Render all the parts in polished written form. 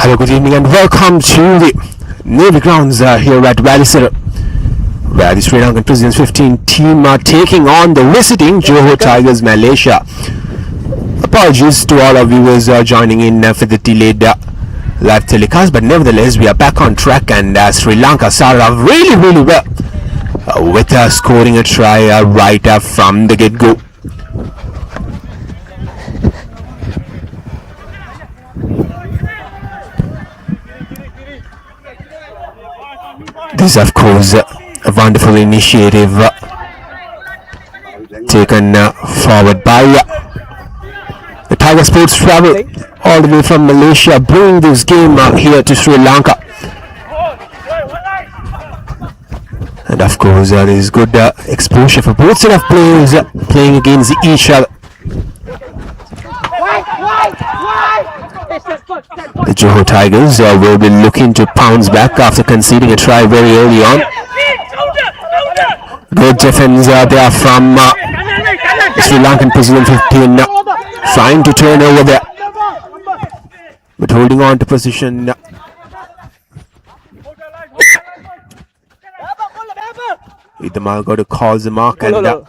Hello, good evening and welcome to the Navy grounds here at Valisara, where the Sri Lankan President's 15 team are taking on the visiting Johor Tigers, Malaysia. Apologies to all our viewers joining in for the delayed live telecast, but nevertheless we are back on track, and Sri Lanka started off really well with scoring a try right from the get-go. This is of course a wonderful initiative taken forward by the Tiger Sports travel all the way from Malaysia, bringing this game here to Sri Lanka. And of course there is good exposure for both set of players playing against each other. The Johor Tigers will be looking to pounce back after conceding a try very early on. Good defense there from Sri Lankan President 15, trying to turn over there, but holding on to position. Idamal got to call the mark, and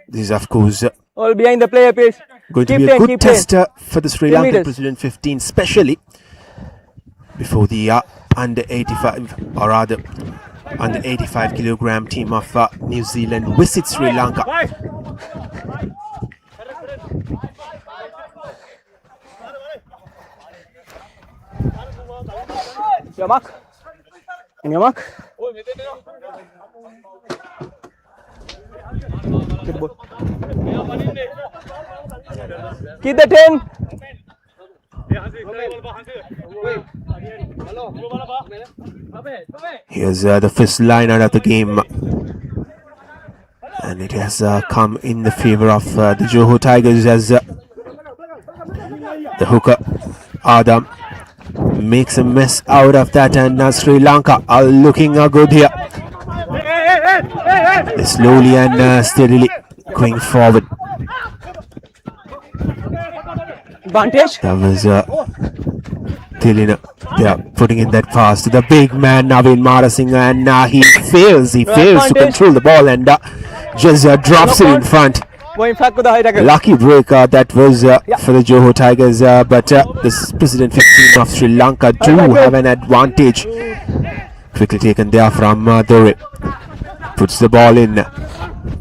this is of course all behind the player, please. Going to be a good tester for the Sri Lankan President 15, especially before the under 85 or rather under 85 kilogram team of New Zealand visits Sri Lanka. Your mark. In your mark. Keep the 10. Here's the first line out of the game, and it has come in the favor of the Johor Tigers as the hooker Adam makes a mess out of that, and Sri Lanka are looking good here. Slowly and steadily going forward. Advantage. That was Tilina. They are putting in that pass to the big man Naveen Marasinghe, and he fails to control the ball, and just drops it in front. Lucky break that was for the Johor Tigers, but the President 15 of Sri Lanka do have an advantage. Quickly taken there from Dore. Puts the ball in,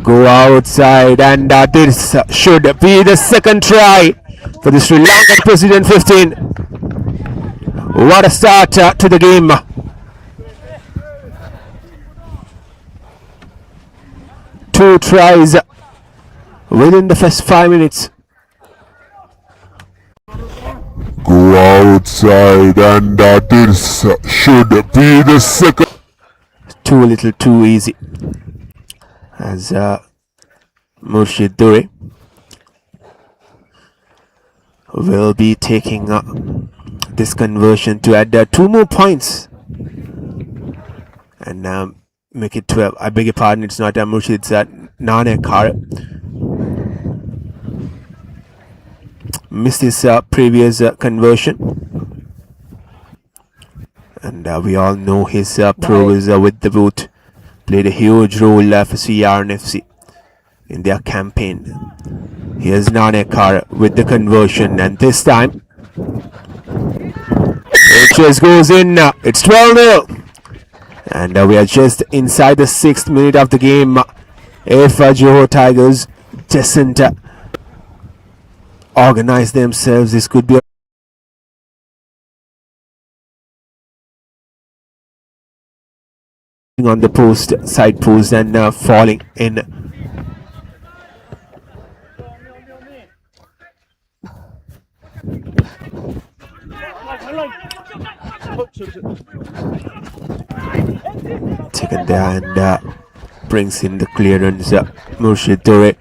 go outside, and this should be the second try for the Sri Lankan President 15. What a start to the game. Two tries within the first 5 minutes. Go outside, and this should be the second. Too little too easy, as Murshid Dure will be taking this conversion to add 2 more points and make it 12. I beg your pardon, it's not Murshid, it's Nane Kar. Missed his previous conversion, and we all know his prowess with the boot. Played a huge role for CRNFC in their campaign. Here's Nanekar with the conversion, and this time it just goes in. It's 12-0, and we are just inside the 6th minute of the game. If Johor Tigers doesn't organize themselves, this could be on the side post and falling in. Taken there, and brings in the clearance. Murshid Dore.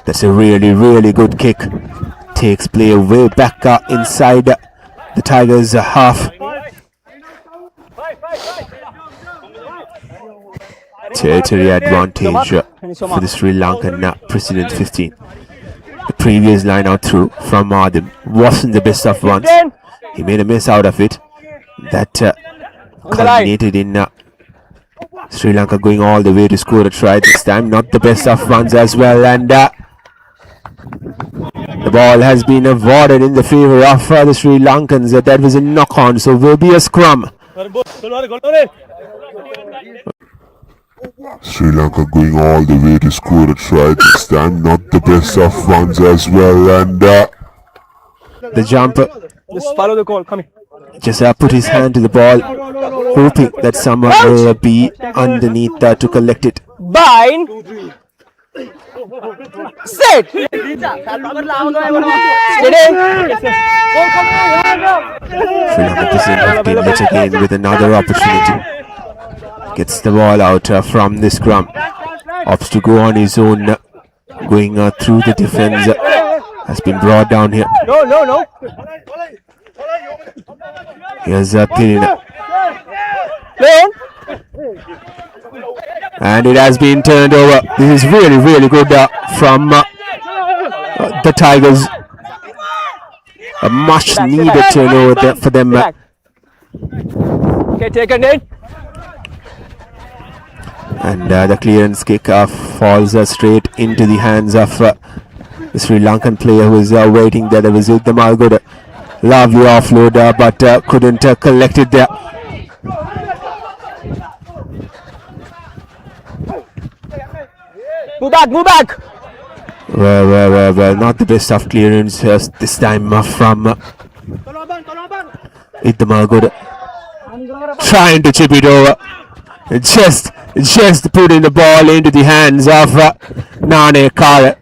That's a really good kick. Takes play way back inside the Tigers half. Territory advantage for the Sri Lankan President 15. The previous line out through from Adam wasn't the best of ones. He made a miss out of it. That culminated in Sri Lanka going all the way to score a try this time. Not the best of ones as well. And the ball has been awarded in the favor of the Sri Lankans. That was a knock-on, so will be a scrum. Sri Lanka going all the way to score a try this time. Not the best of ones as well. And the jumper Just follow the call. Come here. just put his hand to the ball, hoping that someone will be underneath to collect it. Bind. Set. Steady. Sri Lanka doesn't have to let again with another opportunity. Gets the ball out from the scrum. Opts to go on his own, going through the defense. Has been brought down here. No. Here's Tirina. Play on. And it has been turned over. This is really good from the Tigers. A much needed turnover for them. Okay, take a net. And the clearance kick falls straight into the hands of the Sri Lankan player who is waiting there. That was the Malgoda. Lovely offload, but couldn't collect it there. Move back. Well, not the best of clearance this time from the Malgoda. Trying to chip it over. Just putting the ball into the hands of Nane Kara.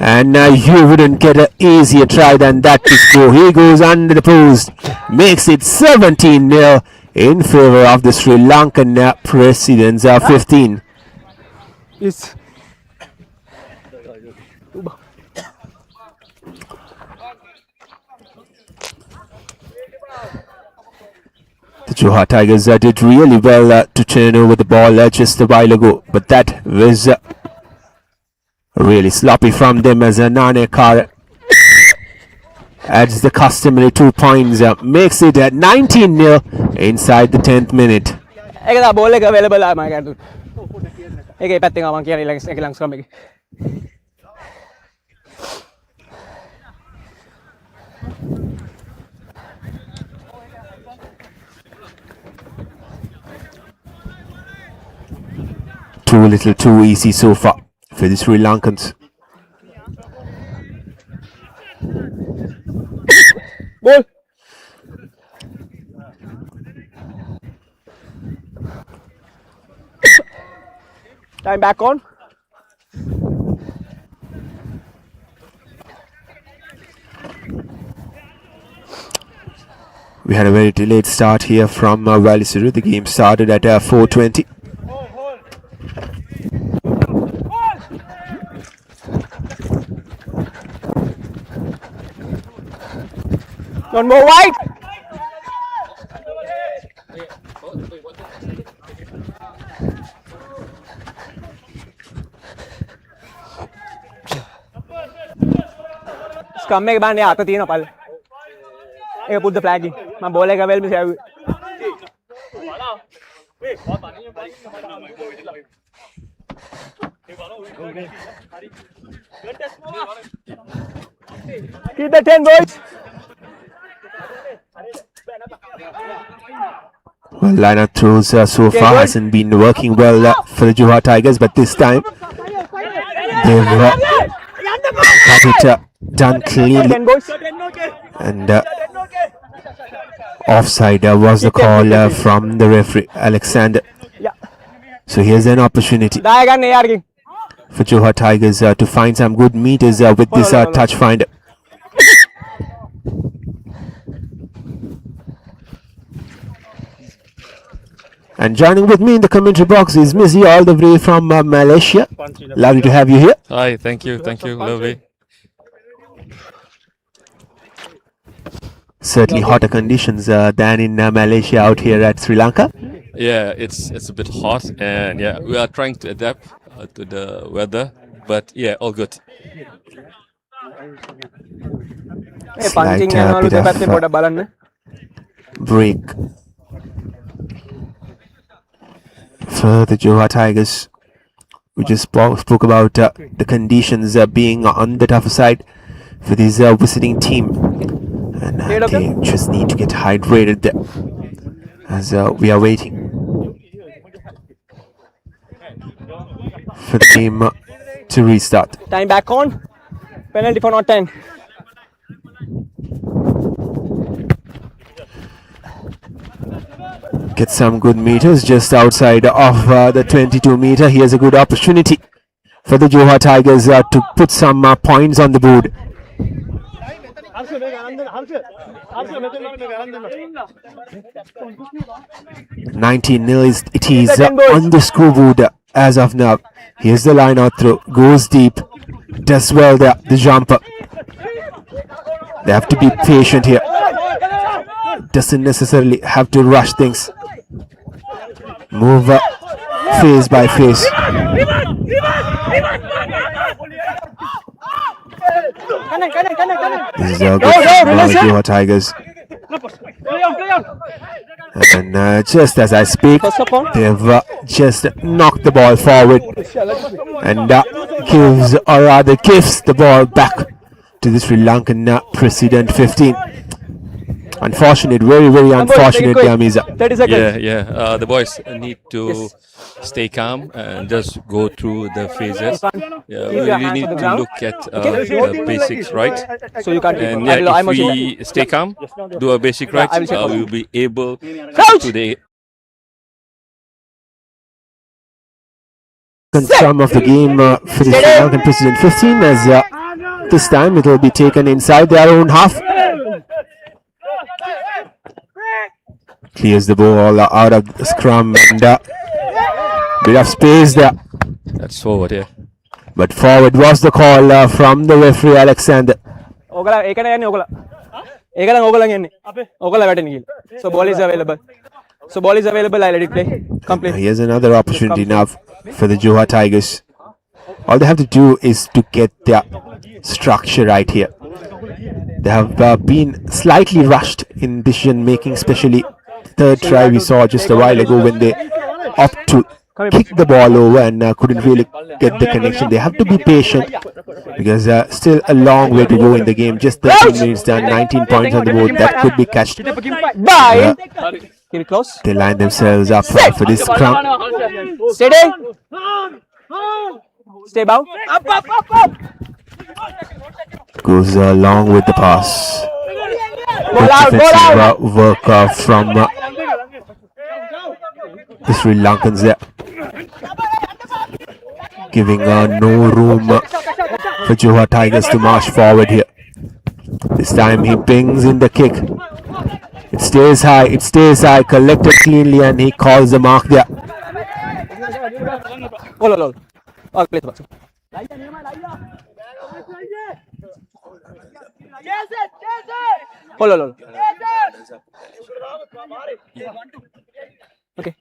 And you wouldn't get an easier try than that to score. He goes under the post. Makes it 17-0 in favor of the Sri Lankan Presidents 15. Yes. The Johor Tigers did really well to turn over the ball just a while ago, but that was really sloppy from them as Nane Kara adds the customary 2 points, makes it at 19-0 inside the 10th minute. Ek da ball ek available ah my god. Ek පැත්තෙන් ආවන් කියන එක ලං ස්ක්‍රම් එකේ. Too little, too easy so far for the Sri Lankans. Ball. Time back on. We had a very delayed start here from Valisuru. The game started at 4:20. One more wide. Scrum එක බාන්නේ අත තියෙන පල්ල. ඒක put the flag in. මම ball එක වෙල් මිස ආවේ. Keep the 10 boys. Well, lineup throws so far hasn't been working well for the Johor Tigers, but this time they've got it done cleanly. 10 boys. And offside was the call from the referee, Alexander. Yeah. So here's an opportunity දාය ගන්න යාරකින්. for Johor Tigers to find some good meters with this touch finder. And joining with me in the commentary box is Missy all the way from Malaysia. Lovely to have you here. Hi, thank you, lovely. Certainly hotter conditions than in Malaysia out here at Sri Lanka. Yeah, it's a bit hot, and yeah, we are trying to adapt to the weather, but yeah, all good. A පංචින් Slight, යනවලු bit of, දෙපැත්තේ පොඩ බලන්න. break for the Johor Tigers. We just spoke about the conditions being on the tougher side for this visiting team, and they just need to get hydrated there as we are waiting for the game to restart. Time back on. Penalty for not 10. Get some good meters just outside of the 22 meter. Here's a good opportunity for the Johor Tigers to put some points on the board. 19-0 it is on the scoreboard as of now. Here's the line out through, goes deep, does well there, the jumper. They have to be patient here. Doesn't necessarily have to rush things. Move phase by phase. This is a good from Johor Tigers. And just as I speak, they've just knocked the ball forward and gives, or rather gives the ball back to the Sri Lankan President 15. Unfortunate, very, very unfortunate, Yamiza. 30 seconds. Yeah. The boys need to stay calm and just go through the phases. Yeah, we really need to look at the basics, right? So you can't. And yeah, if we stay calm, do our basic right, we will be able to the Some of the game for the Sri Lankan President 15 as this time it will be taken inside their own half. Clears the ball out of the scrum and bit of space there. That's forward, yeah. But forward was the call from the referee Alexander. ඔගලා ඒකන යන්නේ ඔගලා. ඒකනම් ඔගලන් යන්නේ. ඔගලා වැටෙන්න කියලා. So ball is available. I let it play. Complete. Here's another opportunity now for the Johor Tigers. All they have to do is to get their structure right here. They have been slightly rushed in decision making, especially third try we saw just a while ago when they opt to kick the ball over and couldn't really get the connection. They have to be patient because still a long way to go in the game. Just 13 minutes done, 19 points on the board. That could be catched. Bye. Keep it close. They line themselves up for this scrum. Steady. Stay bow. Up. Goes along with the pass. Good defensive work from the Sri Lankans there. Giving no room for Johor Tigers to march forward here. This time he pings in the kick. It stays high, collected cleanly, and he calls the mark there. All play the Hold. Okay.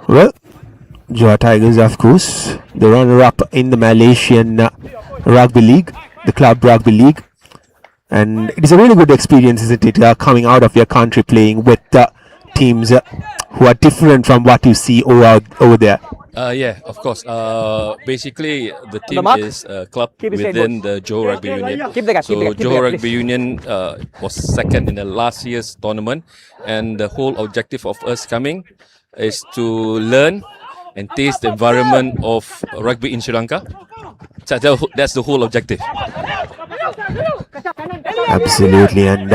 Well, Johor Tigers, of course, the runner-up in the Malaysian Rugby League, the Club Rugby League. And it is a really good experience, isn't it, coming out of your country playing with teams who are different from what you see over there. Yeah, of course. Basically, the team is a club within the Johor Rugby Union. Johor Rugby Union was second in the last year's tournament, and the whole objective of us coming is to learn and taste the environment of rugby in Sri Lanka. That's the whole objective. Absolutely, and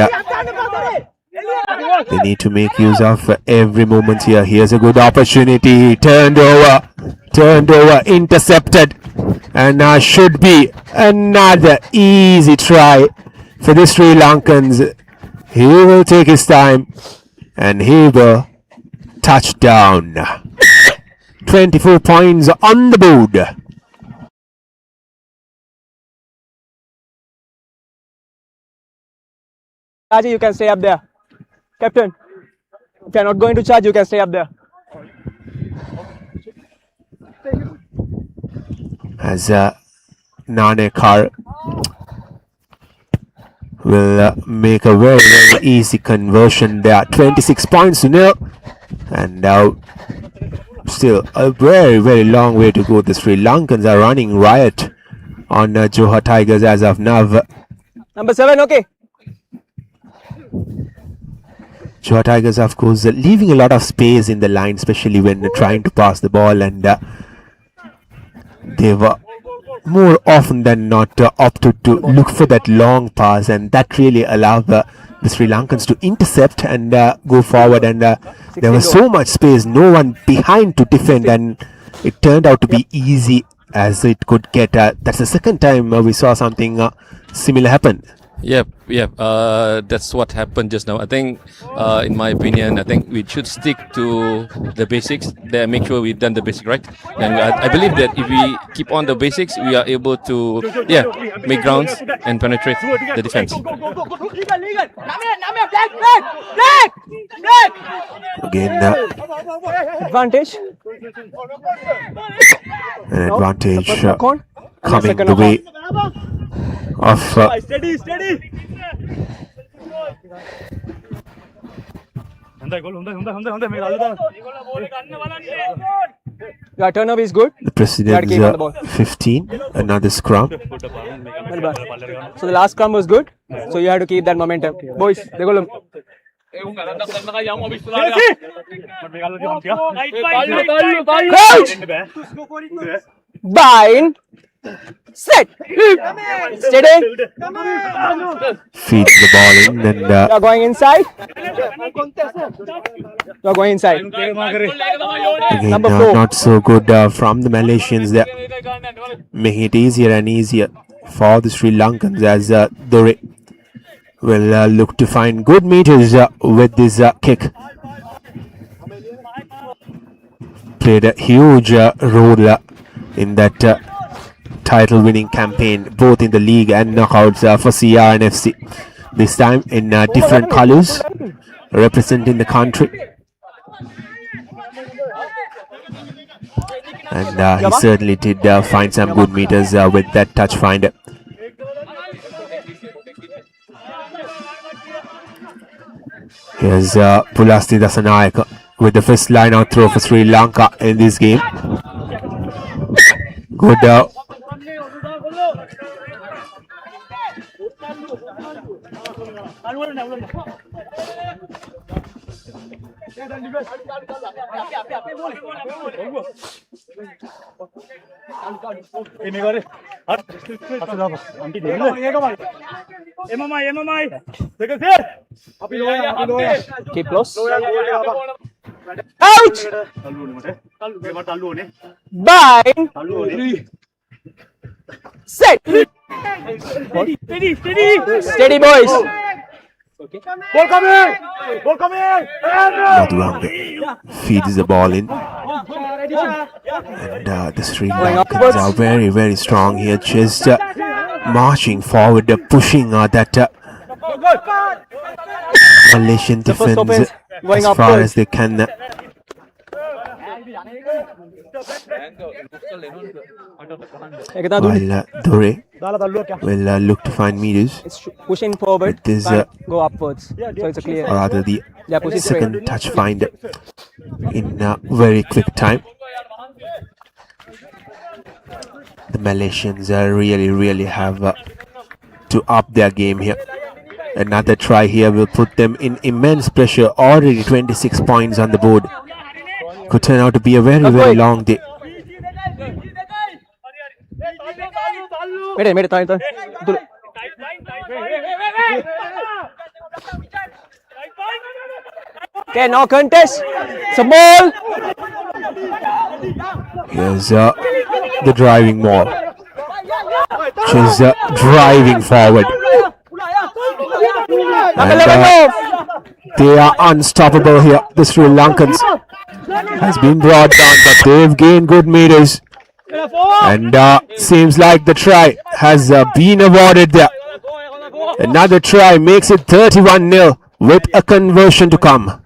they need to make use of every moment here. Here's a good opportunity. Turned over, intercepted, and should be another easy try for the Sri Lankans. He will take his time, and he will touch down. 24 points on the board. Raji, you can stay up there. Captain, if you are not going to charge, you can stay up there. As Nanekar will make a very, very easy conversion there. 26 points to nil. And now still a very, very long way to go. The Sri Lankans are running riot on Johor Tigers as of now. Number 7, okay. Johor Tigers, of course, leaving a lot of space in the line, especially when trying to pass the ball, and they were more often than not opted to look for that long pass, and that really allowed the Sri Lankans to intercept and go forward, and there was so much space, no one behind to defend, and it turned out to be easy as it could get. That's the second time we saw something similar happen. Yep. That's what happened just now. I think, in my opinion, I think we should stick to the basics. Then make sure we've done the basic right. And I believe that if we keep on the basics, we are able to, make grounds and penetrate the defense. Again, Advantage. an advantage Con. coming the way of Steady. Yeah, turnover is good. the President's Game on the ball. 15. Another scrum. So the last scrum was good. So you have to keep that momentum. Boys, देखो लो. Crouch. Bind. Set. Steady. Feeds the ball in, and You are going inside. You are going inside. again, Number 4. not so good from the Malaysians there, making it easier and easier for the Sri Lankans as Dore will look to find good meters with this kick. Played a huge role in that title-winning campaign, both in the league and knockouts for CR and FC. This time in different colors, representing the country. And he certainly did find some good meters with that touch finder. Here's Pulasti Dasanayaka with the first line-out throw for Sri Lanka in this game. Good Keep close. Out. Bind. Set. Steady, boys. Madhurambe feeds the ball in, and the Sri Lankans are very, very strong here, just marching forward, pushing that Malaysian defense Going as far upwards. as they can. While Dore will look to find meters, It's pushing forward. With this, but go upwards. So it's a clear. or rather the Yeah, push it second straight. touch finder in very quick time. The Malaysians really have to up their game here. Another try here will put them in immense pressure. Already 26 points on the board. Could turn out to be a very, very long day. Made it, turn. Okay, no contest. It's a ball. Here's the driving ball. She's driving forward. Number And, 11 off. they are unstoppable here. The Sri Lankans has been brought down, but they've gained good meters. And seems like the try has been awarded there. Another try makes it 31-0 with a conversion to come.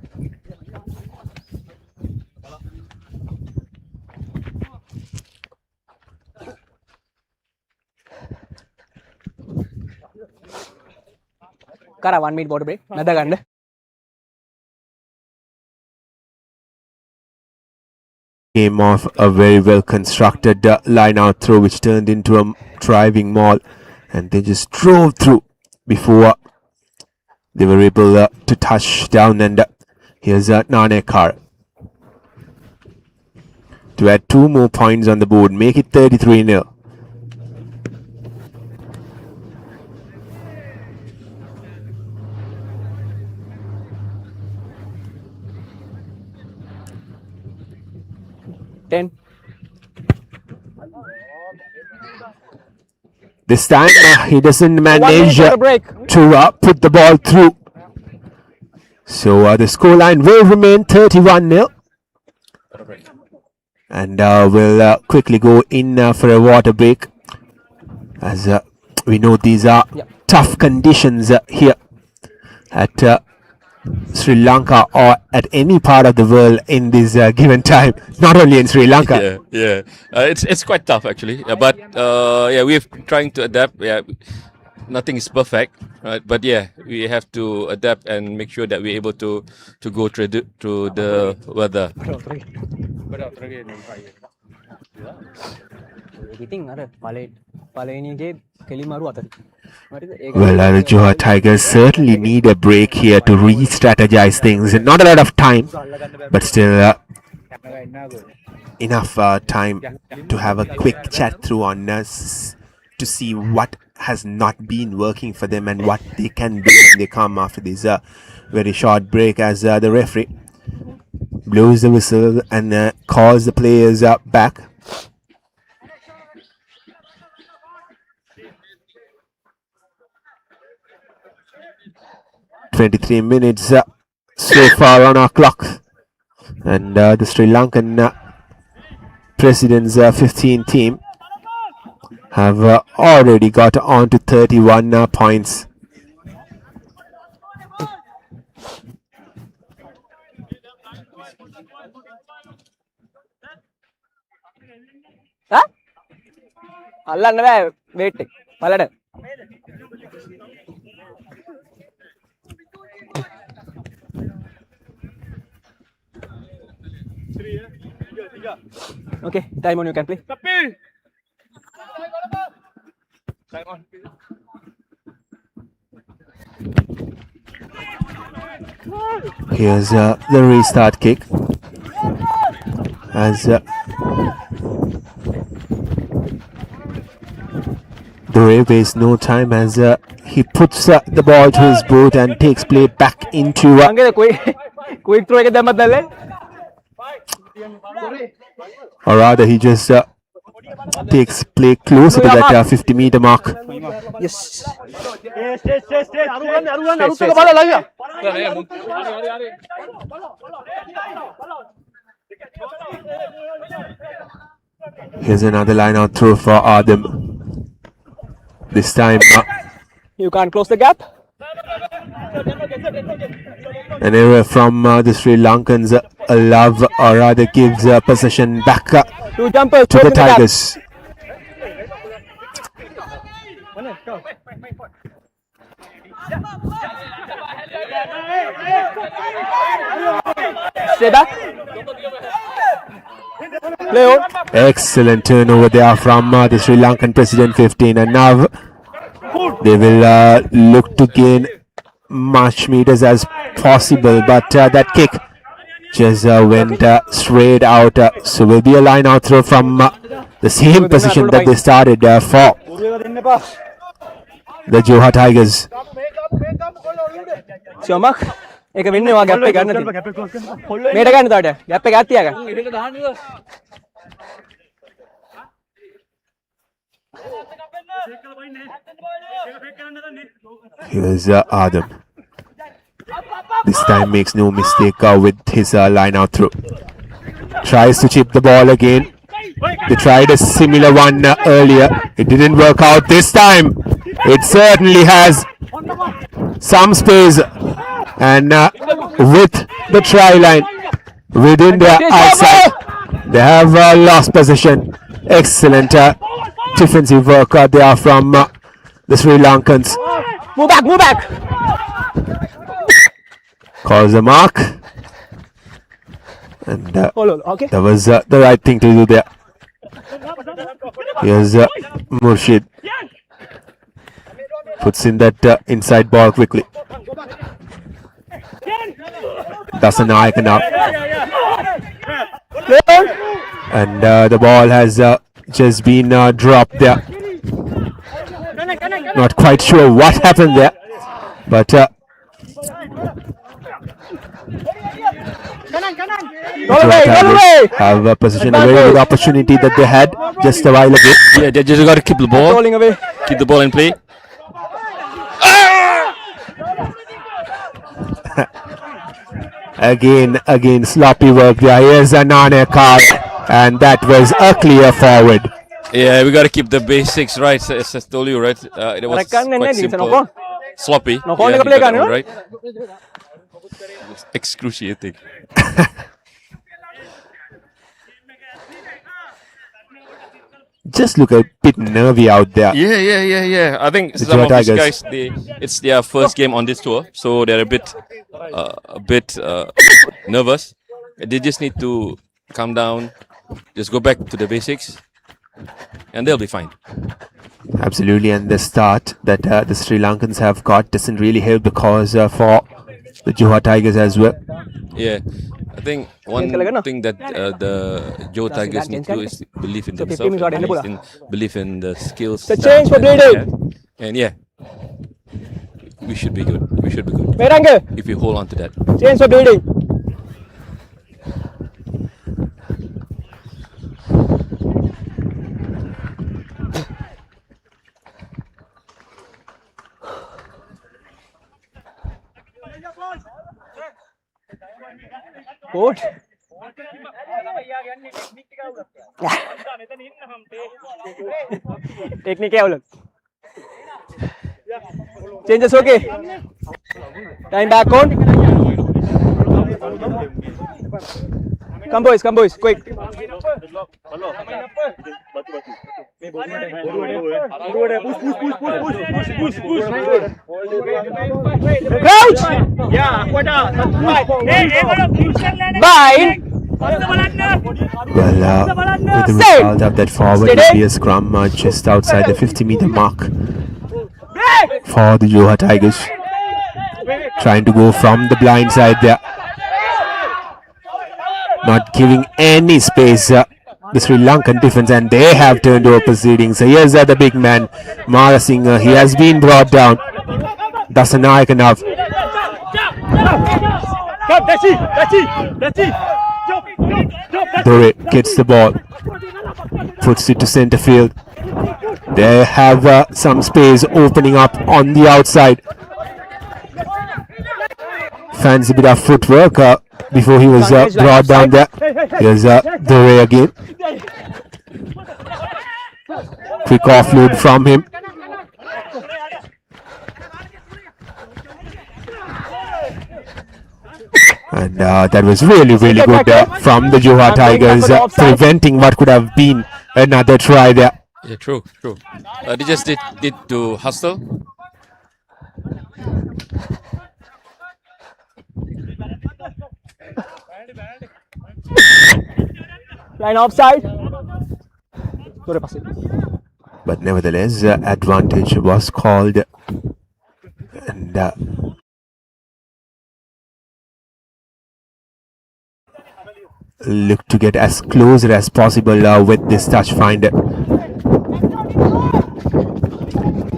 Kara 1 minute water break. Nada ganda. Came off a very well constructed line out throw which turned into a driving maul, and they just drove through before they were able to touch down. And here's Nanekar to add 2 more points on the board, make it 33-0. This time he doesn't manage to put the ball through. So the scoreline will remain 31-0. And we'll quickly go in for a water break, as we know these are tough conditions here at Sri Lanka or at any part of the world in this given time, not only in Sri Lanka. Yeah. It's quite tough actually. But we're trying to adapt. Yeah, nothing is perfect, right? But yeah, we have to adapt and make sure that we're able to go through the weather. Well, the Johor Tigers certainly need a break here to re-strategize things. Not a lot of time, but still enough time to have a quick chat through on us to see what has not been working for them and what they can do when they come after this very short break, as the referee blows the whistle and calls the players back. 23 minutes so far on our clock, and the Sri Lankan President's 15 team have already got on to 31 points. Wait, palada. Okay, time on, you can play. Here's the restart kick, as the referee wastes no time as he puts the ball to his boot and takes play back into quick throw or rather he just takes play closer to that 50-meter mark. Yes. Here's another line out throw for Adam. This time you can't close the gap. An error from the Sri Lankans. Love, or rather gives possession back to the Tigers. Stay back. Play on. Excellent turnover there from the Sri Lankan President 15, and now they will look to gain much meters as possible, but that kick just went straight out, so will be a line out throw from the same position that they started for the Johor Tigers. Siomak, එක වෙන්නේ වා gap එක ගන්න තියෙනවා. මේට ගන්න තාට. Gap එක අත් තියාගන්න. Here's Adam. This time makes no mistake with his line out throw. Tries to chip the ball again. They tried a similar one earlier. It didn't work out this time. It certainly has some space, and with the try line within their eyesight, they have lost possession. Excellent defensive work there from the Sri Lankans. Move back, move back. Calls the mark. And Okay. that was the right thing to do there. Here's Murshid. Puts in that inside ball quickly. That's an icon now. And the ball has just been dropped there. Not quite sure what happened there. But have a position, a very good opportunity that they had just a while ago. Yeah, they just got to keep the ball. Rolling away. Keep the ball in play. Again, sloppy work there. Here's a Nane card, and that was a clear forward. Yeah, we got to keep the basics right. As I told you, right? It was quite simple. Sloppy. Yeah, he got that one right. It's excruciating. Just look a bit nervy out there. Yeah. I think some of these guys, it's their first game on this tour, so they're a bit nervous. They just need to calm down, just go back to the basics, and they'll be fine. Absolutely, and the start that the Sri Lankans have got doesn't really help the cause for the Johor Tigers as well. Yeah, I think one thing that the Johor Tigers need to do is believe in themselves, believe in the skills. The change for bleeding. And yeah, we should be good. We should be good if we hold on to that. Change for bleeding. Good. Technique है Changes okay. Time back on. Come boys, quick. Crouch. Bind. Well, with the result of that forward, it will be a scrum just outside the 50-meter mark for the Johor Tigers. Trying to go from the blind side there. Not giving any space the Sri Lankan defense, and they have turned over proceedings. So here's the big man, Mara Singh. He has been brought down. That's an icon of. Dore gets the ball, puts it to center field. They have some space opening up on the outside. Fancy bit of footwork before he was brought down there. Here's Dore again. Quick offload from him. And that was really good from the Johor Tigers, preventing what could have been another try there. Yeah, true. They just did to hustle. Line offside. But nevertheless, advantage was called, and look to get as close as possible with this touch finder.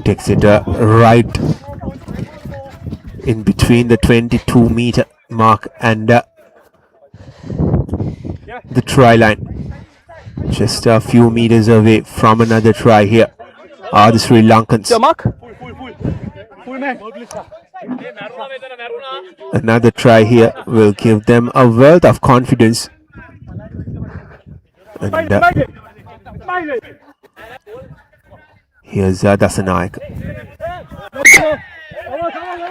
Takes it right in between the 22-meter mark and the try line. Just a few meters away from another try here are the Sri Lankans. Another try here will give them a wealth of confidence. And here's Dasanaik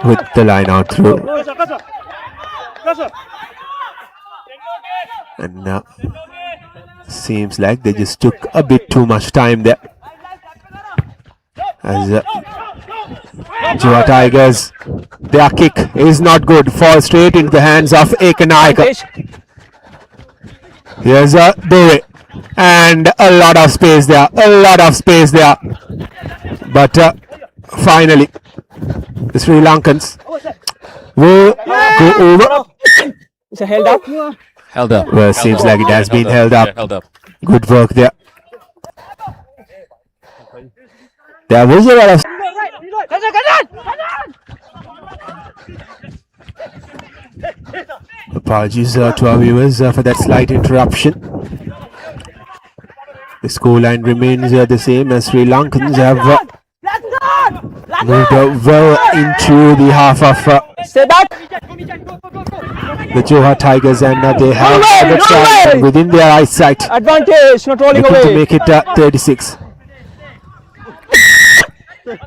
with the line out through. And seems like they just took a bit too much time there. As Johor Tigers, their kick is not good. Falls straight into the hands of Ekanaika. Here's a Dore. And a lot of space there. But finally, the Sri Lankans will go over. It's a held up. Held up. Well, seems like it has been held up. Yeah, held up. Good work there. There was a lot of... Apologies to our viewers for that slight interruption. The scoreline remains the same as Sri Lankans have moved well into the half of Stay back. the Johor Tigers, and they have the try within their eyesight. Advantage. Not rolling Looking to away. make it 36.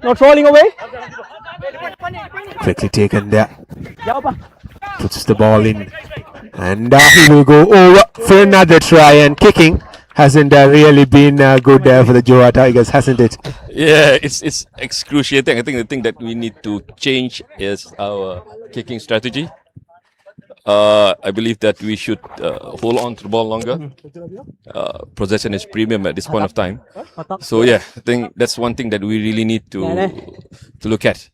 Not rolling away. Quickly taken there. Puts the ball in. And he will go over for another try, and kicking hasn't really been good for the Johor Tigers, hasn't it? Yeah, it's excruciating. I think the thing that we need to change is our kicking strategy. I believe that we should hold on to the ball longer. Possession is premium at this point of time. So yeah, I think that's one thing that we really need to look at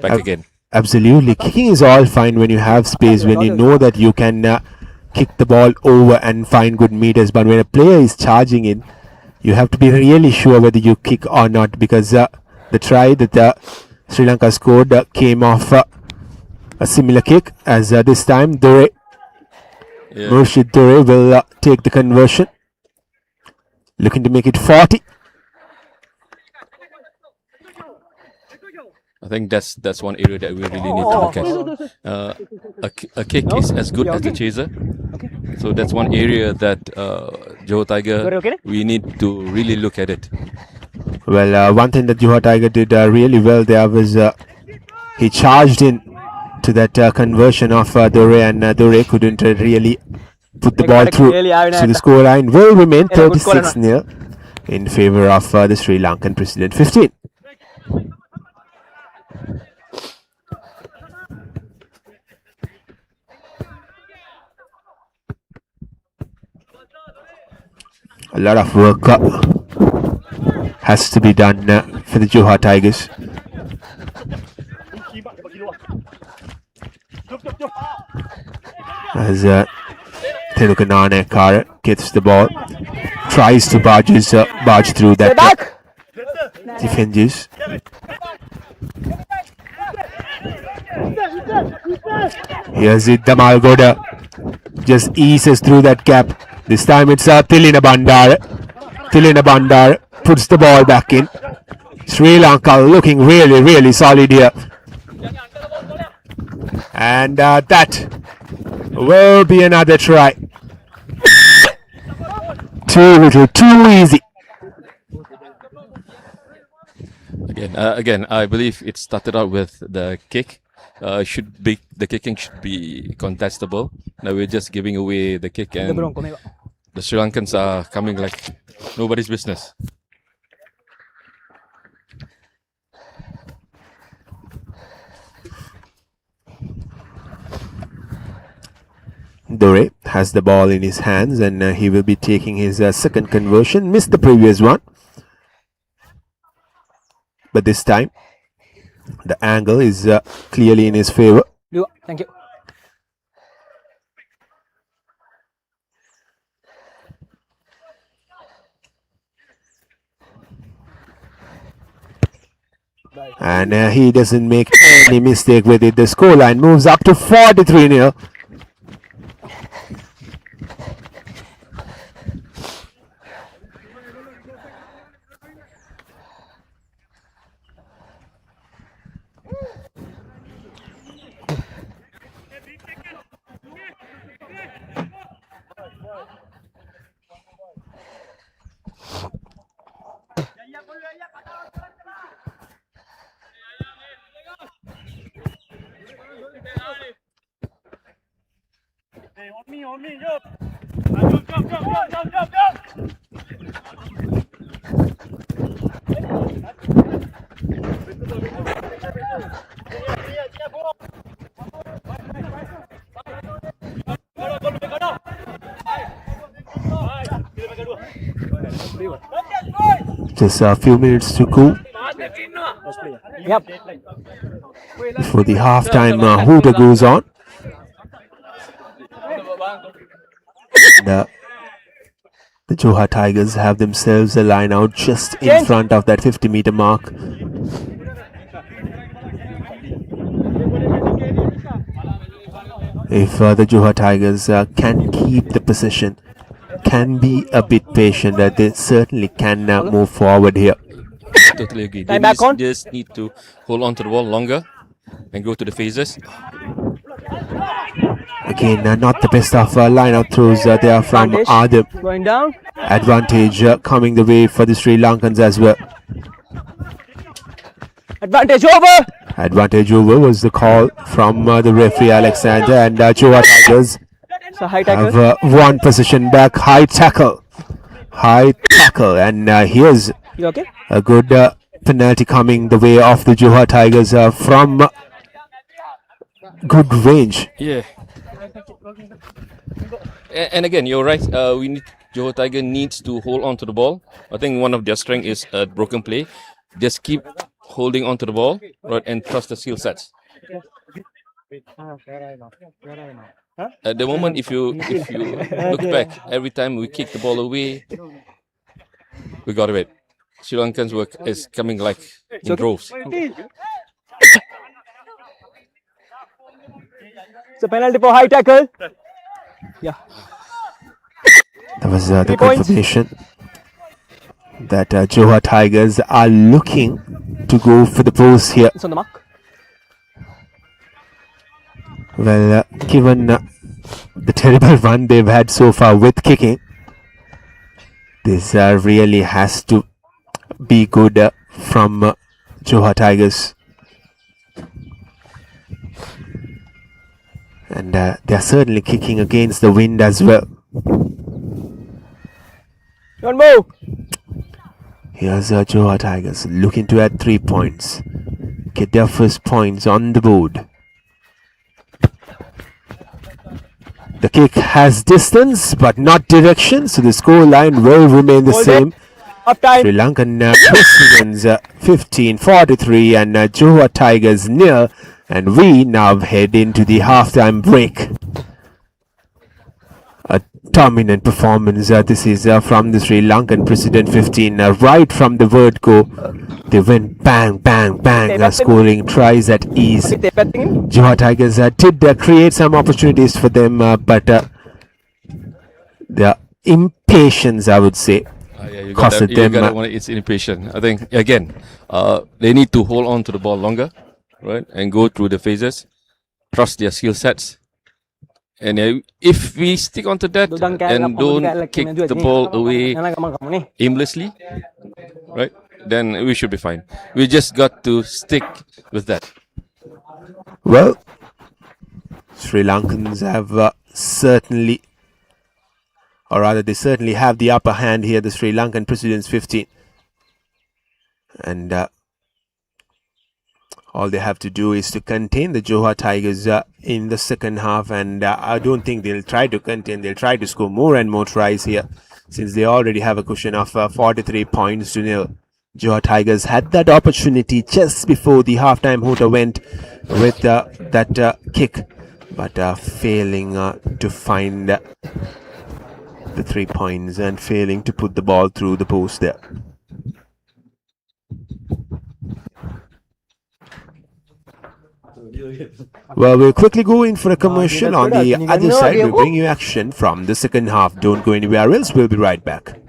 back again. Absolutely. Kicking is all fine when you have space, when you know that you can kick the ball over and find good meters. But when a player is charging in, you have to be really sure whether you kick or not, because the try that Sri Lanka scored came off a similar kick as this time Dore. Yeah. Murshid Dore will take the conversion, looking to make it 40. I think that's one area that we really need to look at. A kick is as good as the chaser. So that's one area that Johor Tiger, we need to really look at it. Well, one thing that Johor Tiger did really well there was he charged in to that conversion of Dore, and Dore couldn't really put the ball through. So the scoreline will remain 36-0 in favor of the Sri Lankan President 15. A lot of work has to be done for the Johor Tigers. As Telukanana gets the ball, tries to barge through that defenses. Here's it, Damal Goda just eases through that gap. This time it's Tilina Bandar. Tilina Bandar puts the ball back in. Sri Lanka looking really solid here. And that will be another try. Too easy. Again, I believe it started out with the kick. The kicking should be contestable. Now we're just giving away the kick, and the Sri Lankans are coming like nobody's business. Dore has the ball in his hands, and he will be taking his second conversion. Missed the previous one, but this time the angle is clearly in his favor. Thank you. And he doesn't make any mistake with it. The scoreline moves up to 43-0. On me, jump. Just a few minutes to go Yep. before the halftime hooter goes on. And, the Johor Tigers have themselves a line out just in front of that 50-meter mark. If the Johor Tigers can keep the possession, can be a bit patient, they certainly can move forward here. Totally agree. Time They back on. just need to hold on to the ball longer and go to the phases. Again, not the best of line-out throws there from Advantage. Adib. Going down. Advantage coming the way for the Sri Lankans as well. Advantage over. Advantage over was the call from the referee Alexander, and Johor Tigers So high tackle. have one position back. High tackle, and here's You okay? a good penalty coming the way of the Johor Tigers from good range. Yeah. And again, you're right. Johor Tiger needs to hold on to the ball. I think one of their strength is broken play. Just keep holding on to the ball, right, and trust the skill sets. At the moment, if you look back, every time we kick the ball away, we got it. Sri Lankan's work is coming like in droves. It's a penalty for high tackle. Yeah. That was the 3 points. confirmation that Johor Tigers are looking to go for the post here. It's on the mark. Well, given the terrible run they've had so far with kicking, this really has to be good from Johor Tigers. And they're certainly kicking against the wind as well. Don't move. Here's Johor Tigers looking to add 3 points. Get their first points on the board. The kick has distance but not direction, so the score line will remain the Hold same. Up time. Sri Lankan Presidents 15-43 and Johor Tigers nil, and we now head into the halftime break. A dominant performance. This is from the Sri Lankan President 15. Right from the word go, they went bang, bang, bang, scoring tries at ease. Johor Tigers did create some opportunities for them, but their impatience, I would say, You costed got them. it's impatient. I think again, they need to hold on to the ball longer, right, and go through the phases, trust their skill sets, and if we stick onto that and don't kick the ball away aimlessly, right, then we should be fine. We just got to stick with that. Well, Sri Lankans have certainly, or rather they certainly have the upper hand here, the Sri Lankan Presidents 15. And all they have to do is to contain the Johor Tigers in the second half, and I don't think they'll try to contain, they'll try to score more and more tries here, since they already have a cushion of 43 points to nil. Johor Tigers had that opportunity just before the halftime hooter went with that kick, but failing to find the 3 points and failing to put the ball through the post there. Well, we'll quickly go in for a commercial. On the other side, we'll bring you action from the second half. Don't go anywhere else. We'll be right back.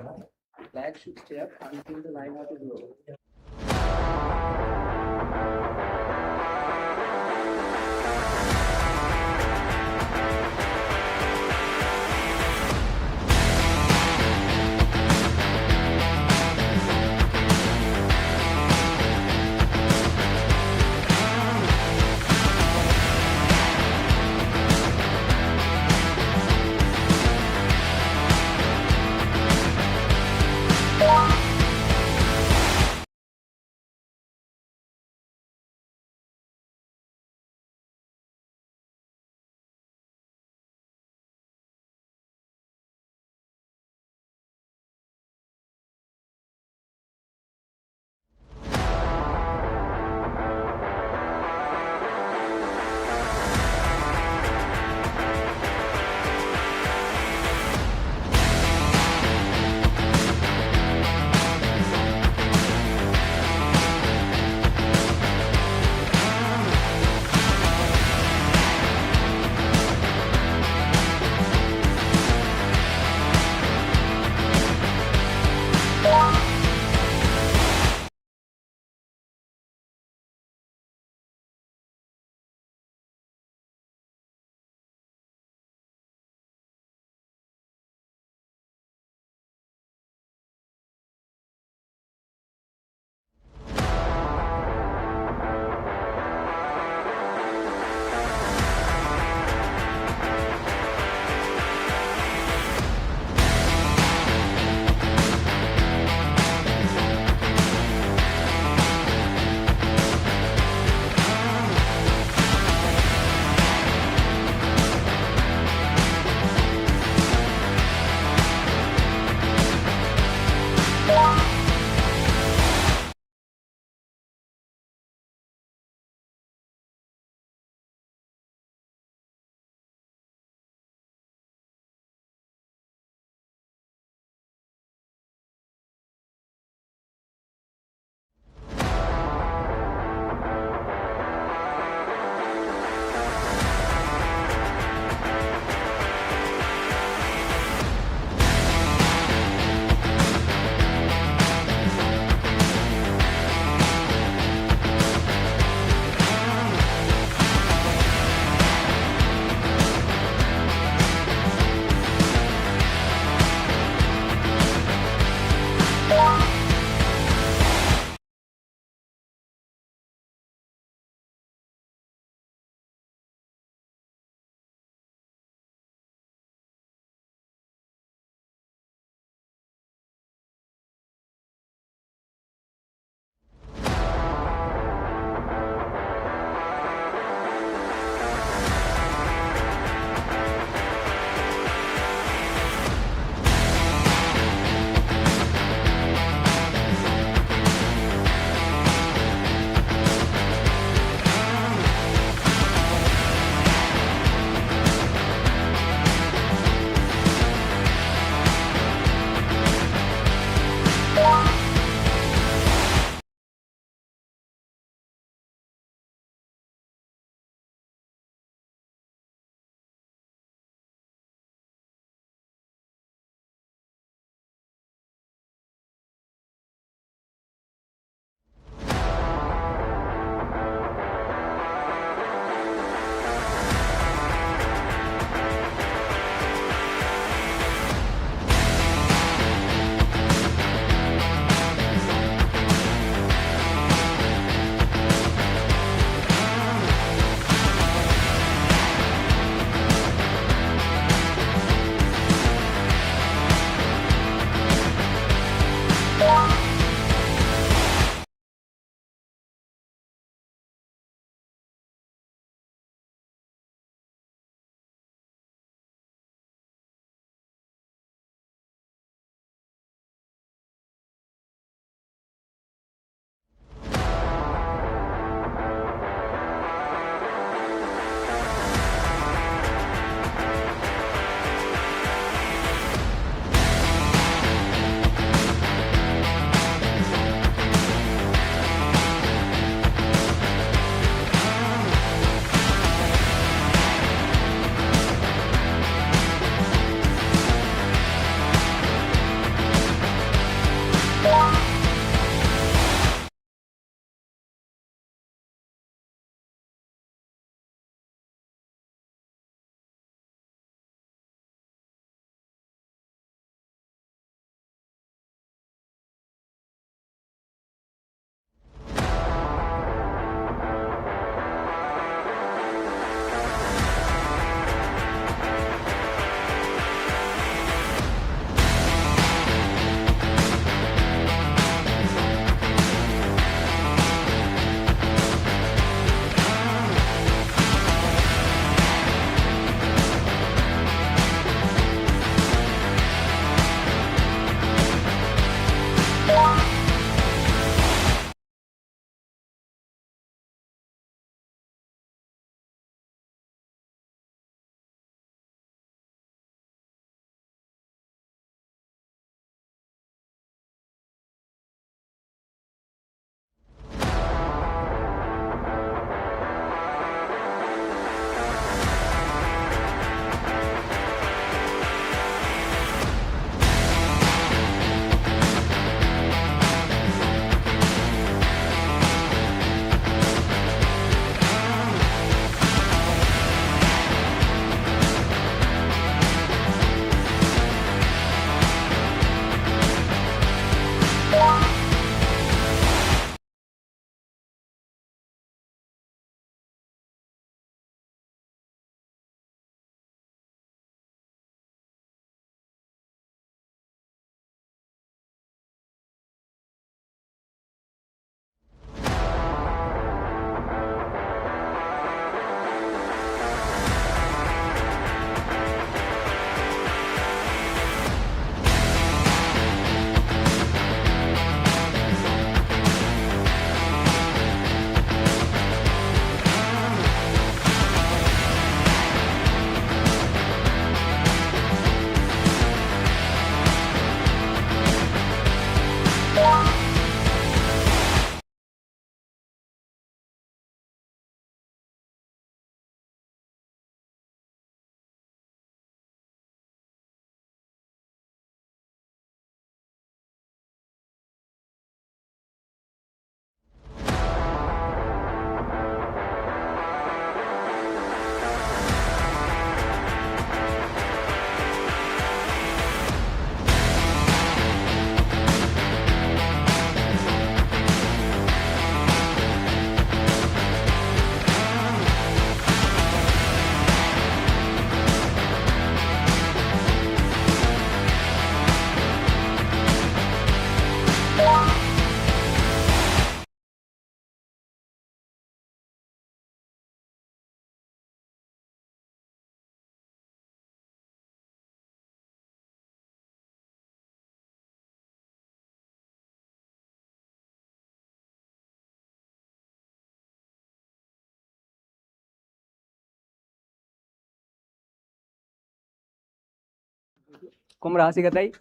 Kom rahasi katai.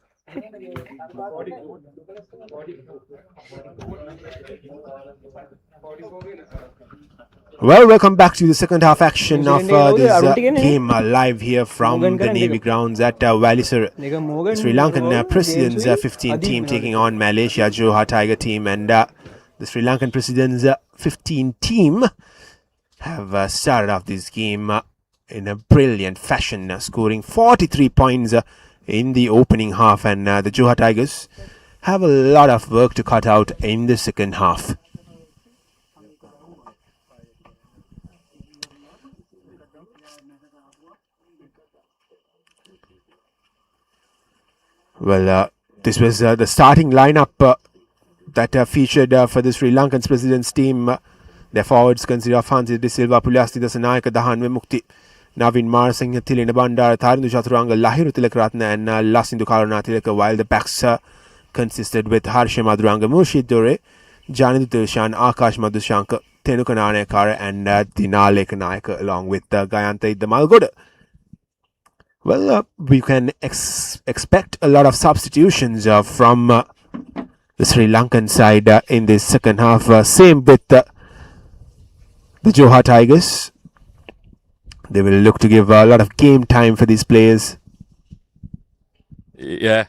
Well, welcome back to the second half action New of Zealand this Aruntigan, game live here from Morgan the Karan, Navy grounds at Valisur. Nigga Morgan. Sri Lankan Morgan, President's James 15 Adib team Vinod. taking on Malaysia Johor Tiger team, and the Sri Lankan President's 15 team have started off this game in a brilliant fashion, scoring 43 points in the opening half, and the Johor Tigers have a lot of work to cut out in the second half. Well, this was the starting lineup that featured for the Sri Lankan President's team. Their forwards consist of Hansi De Silva, Pulyasti Dasanayaka, Dahanwe Mukti, Navin Marasinghe, Tilina Bandara, Tharindu Chaturanga, Lahiru Tilakratna, and Lasindu Karana Tilaka, while the backs consisted with Harsha Maduranga, Murshid Dore, Janidu Tilshan, Akash Madhushanka, Tenuka Nanekara, and Dinale Kanayaka, along with Gayanta Damalgoda. Well, we can expect a lot of substitutions from the Sri Lankan side in this second half. Same with the Johor Tigers. They will look to give a lot of game time for these players. Yeah.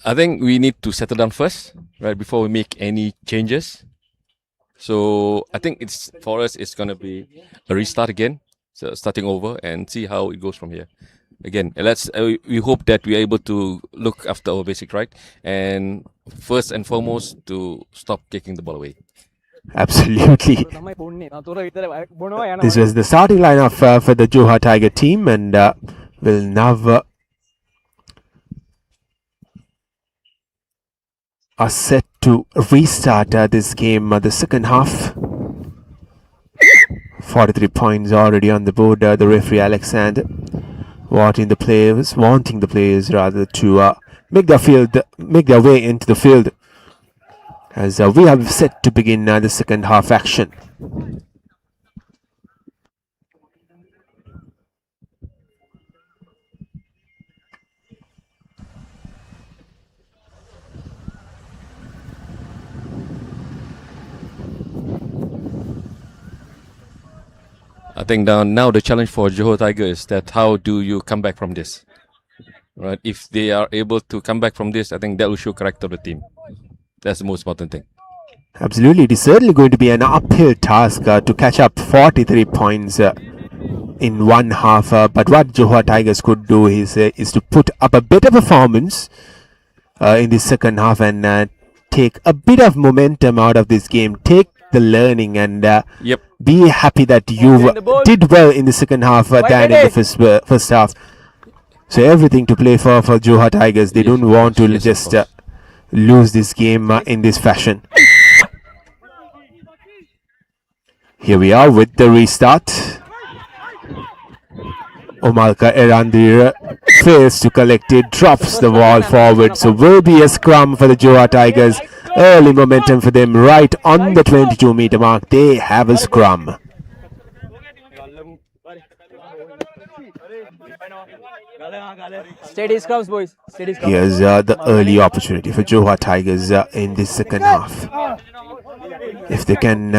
I think we need to settle down first, right, before we make any changes. So I think for us, it's going to be a restart again. So starting over and see how it goes from here. Again, we hope that we are able to look after our basic right, and first and foremost to stop kicking the ball away. Absolutely. This was the starting lineup for the Johor Tiger team, and will now are set to restart this game, the second half. 43 points already on the board. The referee Alexander wanting the players to make their way into the field, as we have set to begin the second half action. I think now the challenge for Johor Tiger is that how do you come back from this? Right? If they are able to come back from this, I think that will show character of the team. That's the most important thing. Absolutely, it is certainly going to be an uphill task to catch up 43 points in one half. But what Johor Tigers could do is to put up a better performance in the second half and take a bit of momentum out of this game. Take the learning and be happy that you did well in the second half than in the first half. So everything to play for Johor Tigers. They don't want to just lose this game in this fashion. Here we are with the restart. Omalka Erandir fails to collect it, drops the ball forward. So will be a scrum for the Johor Tigers. Early momentum for them right on the 22-meter mark. They have a scrum. Steady scrums, boys. Steady scrums. Here's the early opportunity for Johor Tigers in this second half. If they can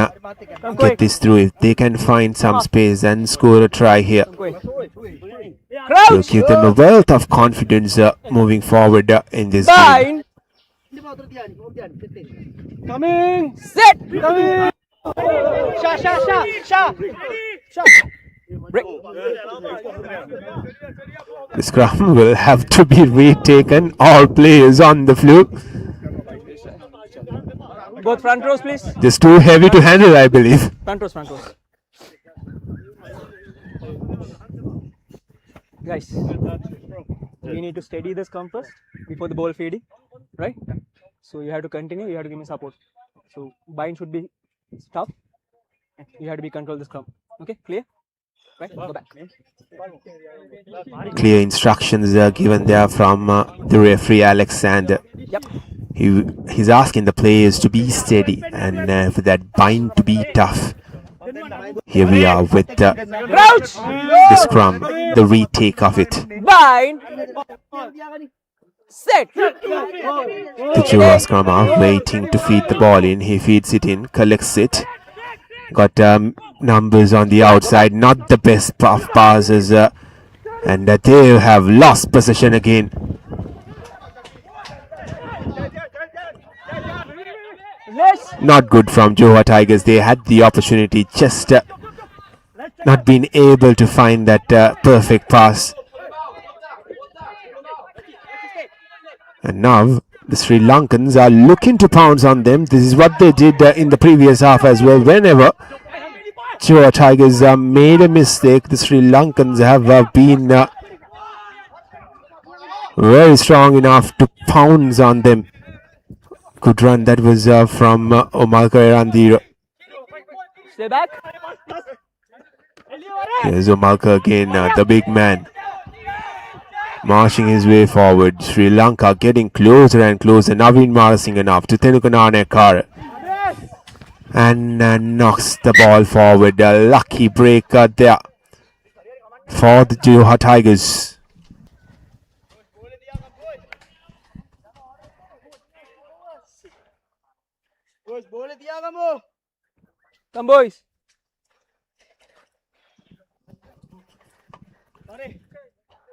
get this through, if they can find some space and score a try here, to give them a wealth of confidence moving forward in this game. Coming. Set. Coming. Break. The scrum will have to be retaken. All players on the floor. Both front rows, please. Just too heavy to handle, I believe. Front rows, front rows. Guys, we need to steady the scrum first before the ball feeding, right? So you have to continue, you have to give me support. So bind should be tough. You have to be control the scrum. Okay, clear? Right, go back. Clear instructions given there from the referee Alexander. Yep. He's asking the players to be steady and for that bind to be tough. Here we are with Crouch! the scrum, the retake of it. Bind! Set! The Johor scrum are waiting to feed the ball in. He feeds it in, collects it. Got numbers on the outside, not the best of passes, and they have lost possession again. Not good from Johor Tigers. They had the opportunity, just not been able to find that perfect pass. And now the Sri Lankans are looking to pounce on them. This is what they did in the previous half as well. Whenever Johor Tigers made a mistake, the Sri Lankans have been very strong enough to pounce on them. Good run that was from Omalka Erandiro. Stay back. Here's Omalka again, the big man, marching his way forward. Sri Lanka getting closer and closer. Naveen Marasingan to Tenukananekar, and knocks the ball forward. A lucky break there for the Johor Tigers. Come boys.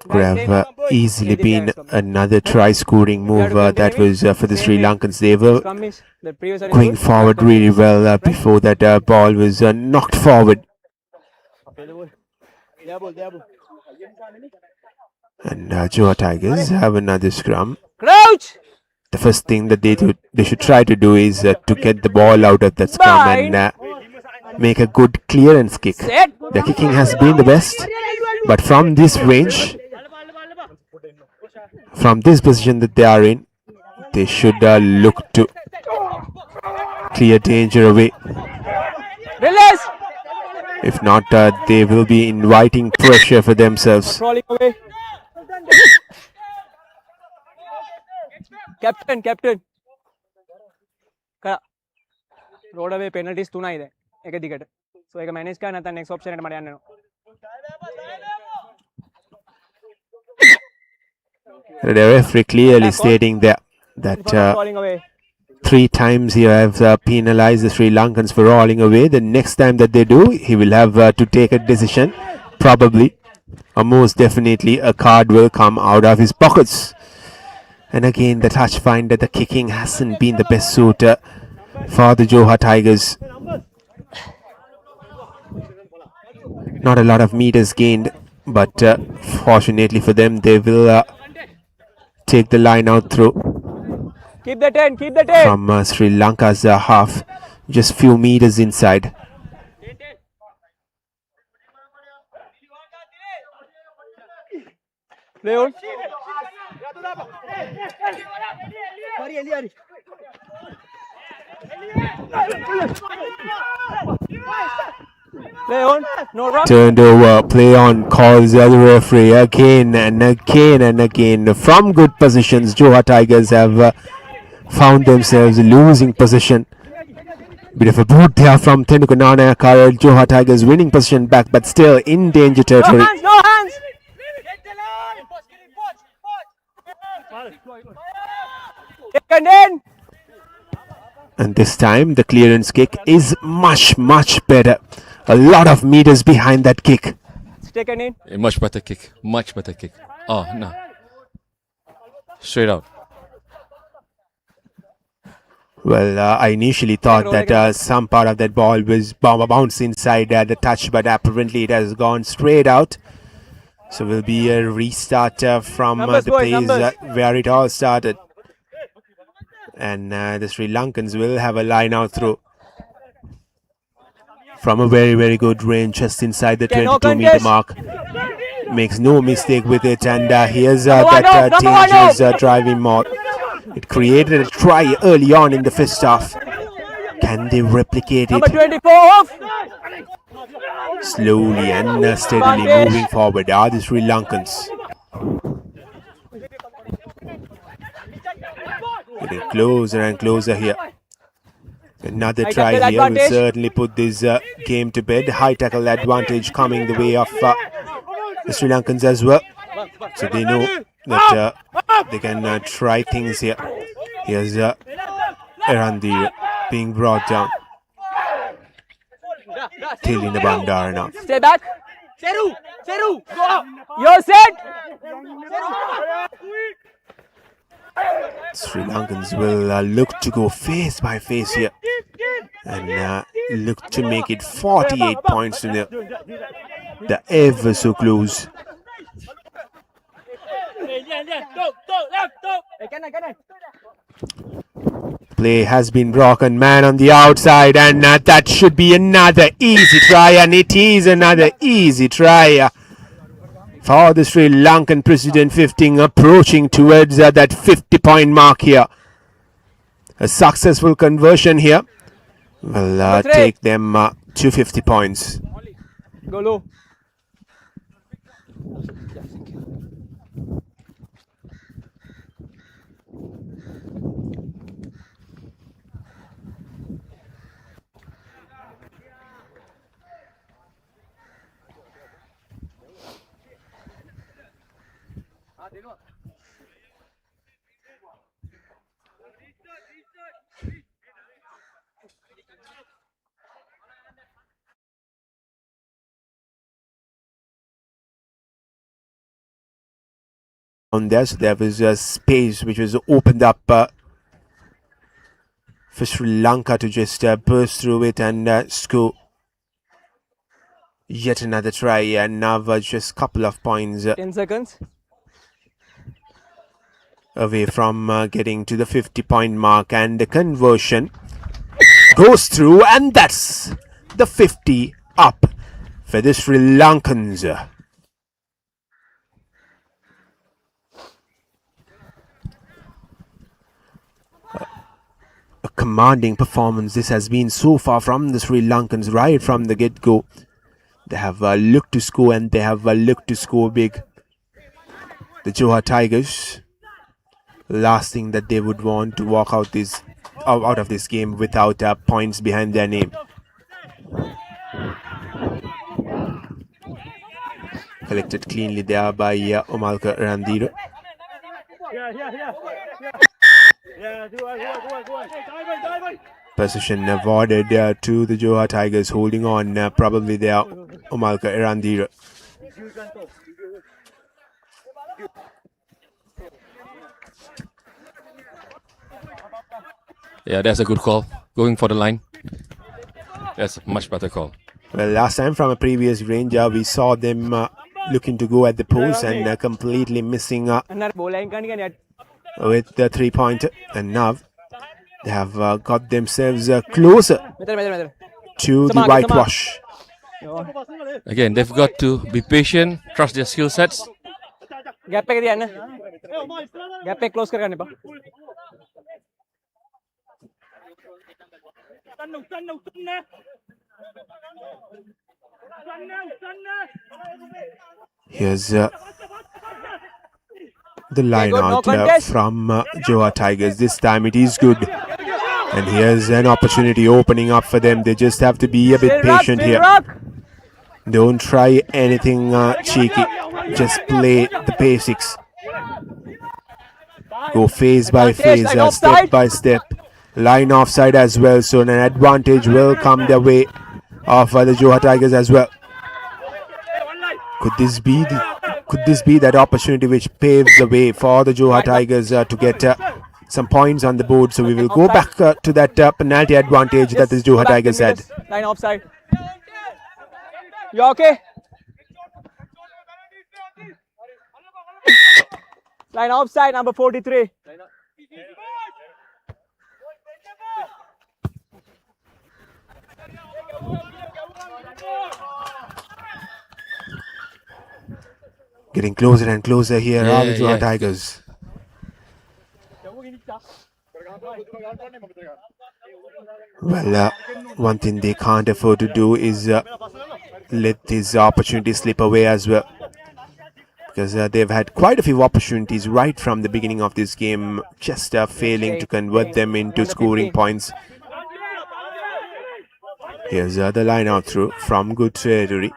Could have easily been another try-scoring move that was for the Sri Lankans. They were going forward really well before that ball was knocked forward. And Johor Tigers have another scrum. Crouch! The first thing that they should try to do is to get the ball out of that scrum and make a good clearance kick. The kicking has been the best, but from this range, from this position that they are in, they should look to clear danger away. Release! If not, they will be inviting pressure for themselves. Crawling away. Captain. Road away penalties 2 ಇದೆ ಏಕದಿಕ್ಕಟ್. So ಈಗ manage ka nata next option ಮಾಡಿ ಅನ್ನೋ. The referee clearly stating there that Crawling away. 3 times he has penalized the Sri Lankans for rolling away. The next time that they do, he will have to take a decision. Probably, or most definitely, a card will come out of his pockets. And again, the touch find that the kicking hasn't been the best suit for the Johor Tigers. Not a lot of meters gained, but fortunately for them, they will take the line out through. Keep the 10. From Sri Lanka's half, just few meters inside. Play on. Play on. No run. Turned over, play on, calls the other referee again and again and again. From good positions, Johor Tigers have found themselves losing position. Bit of a boot there from Tenukananekar. Johor Tigers winning position back, but still in danger territory. No hands. Taken in. And this time the clearance kick is much better. A lot of meters behind that kick. It's taken in. A much better kick. Oh, no. Straight out. Well, I initially thought that some part of that ball was bounced inside the touch, but apparently it has gone straight out. So will be a restart from the place where it all started. And the Sri Lankans will have a line out through from a very good range, just inside the 22-meter mark. Makes no mistake with it, and here's that dangerous driving mode. It created a try early on in the first half. Can they replicate it? Number 24 off. Slowly and steadily moving forward are the Sri Lankans. Getting closer and closer here. Another High try tackle here will advantage. certainly put this game to bed. High tackle advantage coming the way of the Sri Lankans as well. So they know that they can try things here. Here's Erandi being brought down. Tilina Bandara now. Stay back. Seru, go up. You're set. Sri Lankans will look to go face by face here and look to make it 48 points to nil. They're ever so close. Play has been broken, man on the outside, and that should be another easy try, and it is another easy try for the Sri Lankan President 15, approaching towards that 50-point mark here. A successful conversion here will take them to 50 points. Go low. On there, so there was a space which was opened up for Sri Lanka to just burst through it and score. Yet another try, and now just a couple of points 10 seconds. away from getting to the 50-point mark, and the conversion goes through, and that's the 50 up for the Sri Lankans. A commanding performance this has been so far from the Sri Lankans right from the get-go. They have looked to score, and they have looked to score big. The Johor Tigers, last thing that they would want to walk out of this game without points behind their name. Collected cleanly there by Omalka Randiro. Possession awarded to the Johor Tigers, holding on probably there Omalka Randiro. Yeah, that's a good call. Going for the line. That's a much better call. Well, last time from a previous range, we saw them looking to go at the post and completely missing with the 3-pointer. And now they have got themselves closer to the whitewash. Again, they've got to be patient, trust their skill sets. Gap पे दिया ना? Gap पे close करने पा. Here's the line out from Johor Tigers. This time it is good. And here's an opportunity opening up for them. They just have to be a bit patient here. Don't try anything cheeky. Just play the basics. Go phase by phase, step by step. Line offside as well, so an advantage will come their way of the Johor Tigers as well. Could this be that opportunity which paves the way for the Johor Tigers to get some points on the board? So we will go back to that penalty advantage that the Johor Tigers had. Line offside. You okay? Line offside, number 43. Getting closer and closer here are the Johor Tigers. Well, one thing they can't afford to do is let this opportunity slip away as well. Because they've had quite a few opportunities right from the beginning of this game, just failing to convert them into scoring points. Here's the line out through from good territory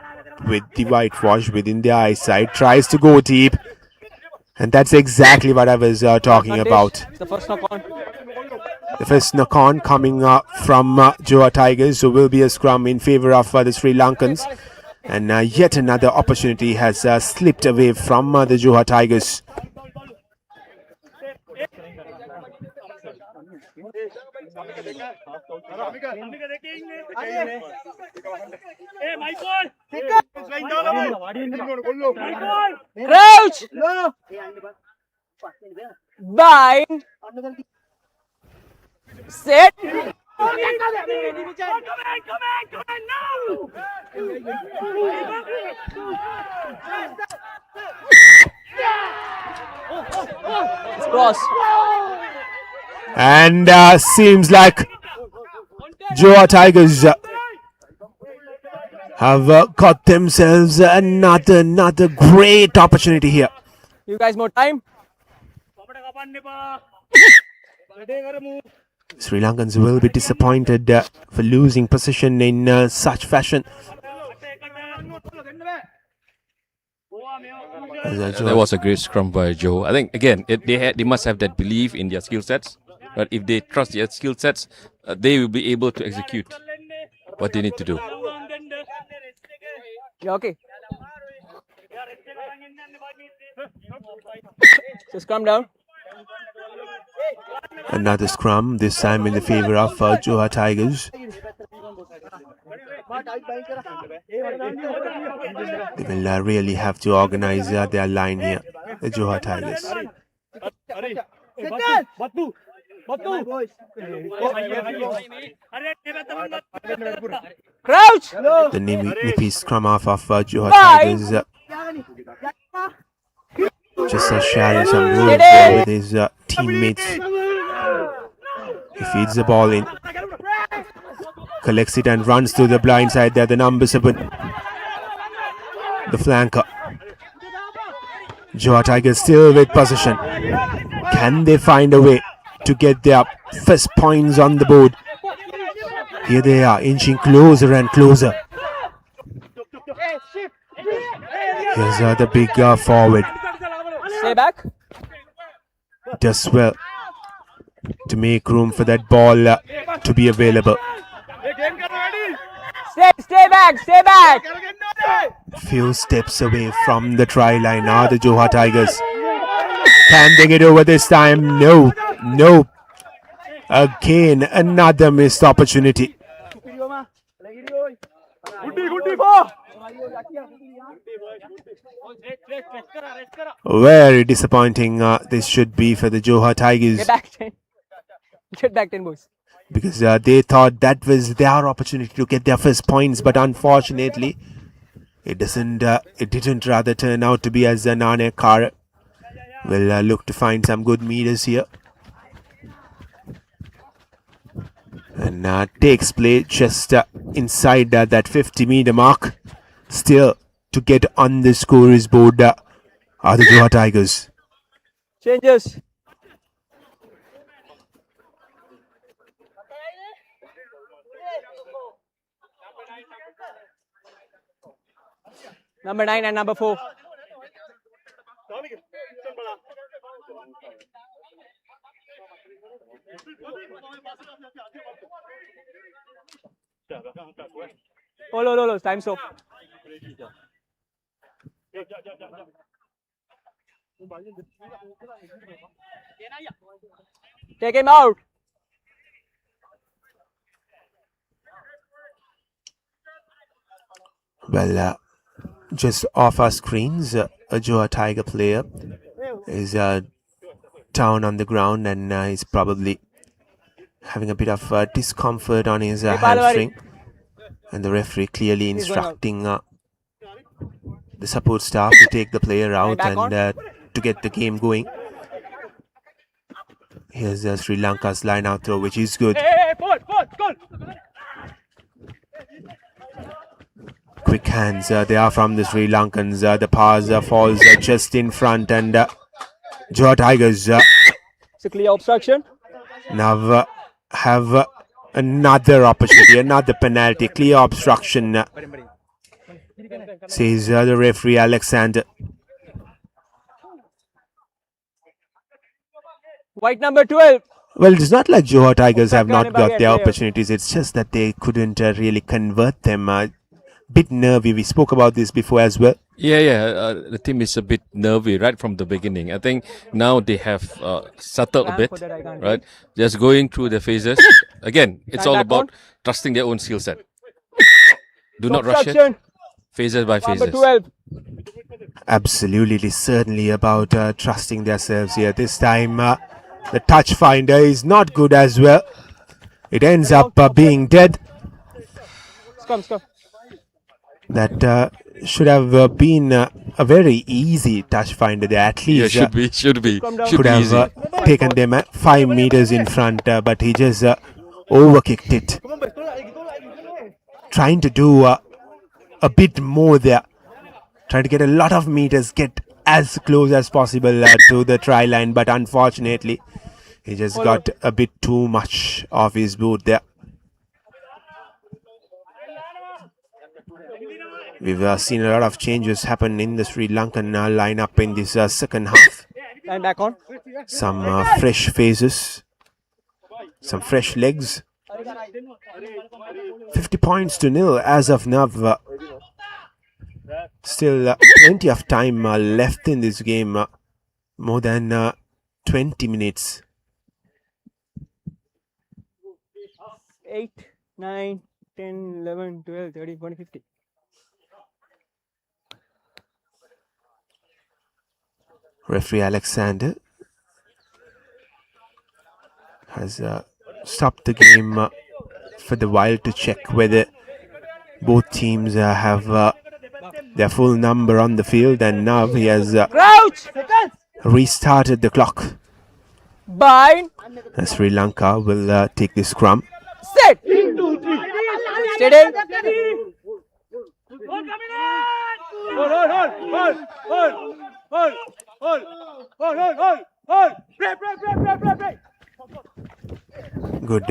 with the whitewash within the eyesight. Tries to go deep. And that's exactly what I was talking about. It's the first knock on. The first knock on coming from Johor Tigers, so will be a scrum in favour of the Sri Lankans. And yet another opportunity has slipped away from the Johor Tigers. Hey, my ball! Crouch! Bind. Set. Come on, now! It's cross. And seems like Johor Tigers have got themselves another great opportunity here. You guys more time. Sri Lankans will be disappointed for losing position in such fashion. That was a great scrum by Johor. I think again, they must have that belief in their skill sets. But if they trust their skill sets, they will be able to execute what they need to do. Yeah, okay. So scrum down. Another scrum, this time in the favour of Johor Tigers. They will really have to organise their line here, the Johor Tigers. Crouch! The nippy scrum off of Johor Tigers. Just sharing some rules with his teammates. He feeds the ball in, collects it and runs to the blind side there. The number 7, the flanker. Johor Tigers still with possession. Can they find a way to get their first points on the board? Here they are, inching closer and closer. Here's the big forward. Stay back. Does well to make room for that ball to be available. Stay back. Stay back. Few steps away from the try line are the Johor Tigers. Can they get over this time? No. Again, another missed opportunity. Very disappointing this should be for the Johor Tigers. Get back 10. Get back 10, boys. Because they thought that was their opportunity to get their first points, but unfortunately it didn't rather turn out to be as Nane Kar will look to find some good meters here. And takes play just inside that 50-meter mark. Still to get on the scorers board are the Johor Tigers. Changes. Number 9 and number 4. Oh, time's up. Take him out. Well, just off our screens, a Johor Tiger player is down on the ground and he's probably having a bit of discomfort on his hamstring. And the referee clearly instructing the support staff to take the player out and to get the game going. Here's Sri Lanka's line out throw, which is good. Quick hands, they are from the Sri Lankans. The pass falls just in front, and Johor Tigers It's a clear obstruction. now have Another opportunity, another penalty, clear obstruction, says the referee Alexander. White number 12. Well, it's not like Johor Tigers have not got their opportunities. It's just that they couldn't really convert them. Bit nervy. We spoke about this before as well. Yeah. The team is a bit nervy right from the beginning. I think now they have settled a bit, right? Just going through the phases. Again, it's all about trusting their own skill set. Do not rush it. Phases by phases. Number 12. Absolutely, it is certainly about trusting themselves here. This time, the touch finder is not good as well. It ends up being dead. Scum. That should have been a very easy touch finder there. At least should be could have taken them 5 meters in front, but he just overkicked it. Trying to do a bit more there. Trying to get a lot of meters, get as close as possible to the try line, but unfortunately, he just got a bit too much of his boot there. We've seen a lot of changes happen in the Sri Lankan lineup in this second half. And back on. Some fresh faces, some fresh legs. 50 points to nil as of now. Still plenty of time left in this game. More than 20 minutes. 8, 9, 10, 11, 12, 13, 14, 15. Referee Alexander has stopped the game for the while to check whether both teams have their full number on the field, and now he has restarted the clock. Bind. Sri Lanka will take the scrum. Set. Steady. Good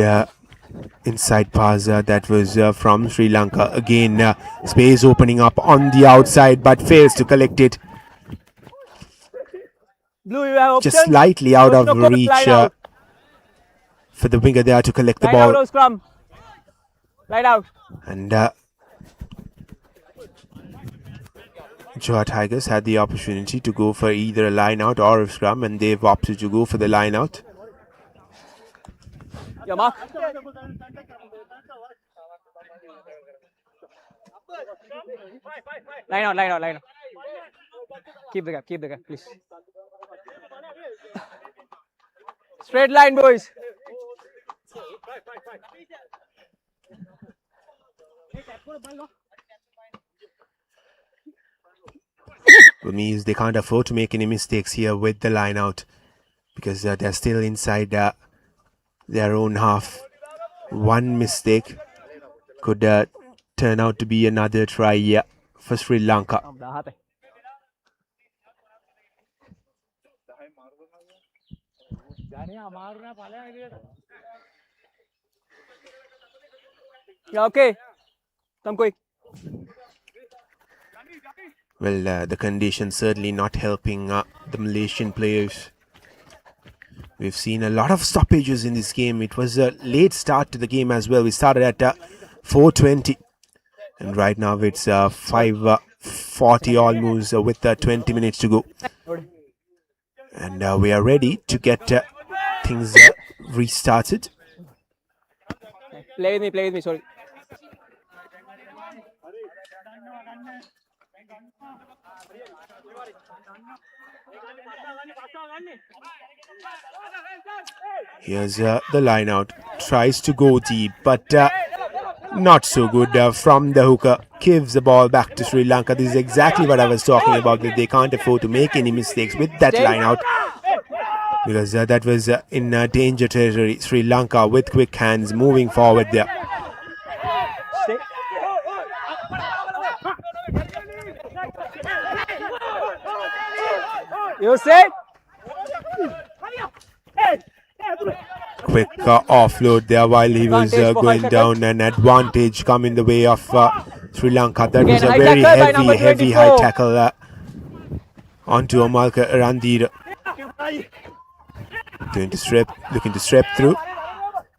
inside pass that was from Sri Lanka. Again, space opening up on the outside, but fails to collect it. Blue, you have Just slightly out of reach for the winger there to collect the ball. Out, scrum. Right out. And Johor Tigers had the opportunity to go for either a line out or a scrum, and they've opted to go for the line out. Your mark. Line out. Keep the gap, please. Straight line, boys. It means they can't afford to make any mistakes here with the line out, because they're still inside their own half. One mistake could turn out to be another try for Sri Lanka. Yeah, okay. Come quick. Well, the conditions certainly not helping the Malaysian players. We've seen a lot of stoppages in this game. It was a late start to the game as well. We started at 4:20, and right now it's 5:40 almost with 20 minutes to go. And we are ready to get things restarted. Play with me, sorry. Here's the line out. Tries to go deep, but not so good from the hooker. Gives the ball back to Sri Lanka. This is exactly what I was talking about, that they can't afford to make any mistakes with that line out, because that was in danger territory. Sri Lanka with quick hands moving forward there. You say? quick offload there while he was Advantage for going high down. An advantage come in the way of Sri Lanka. That was a high very tackle by number heavy high 24. tackle onto Amalka Randir. Looking to step through,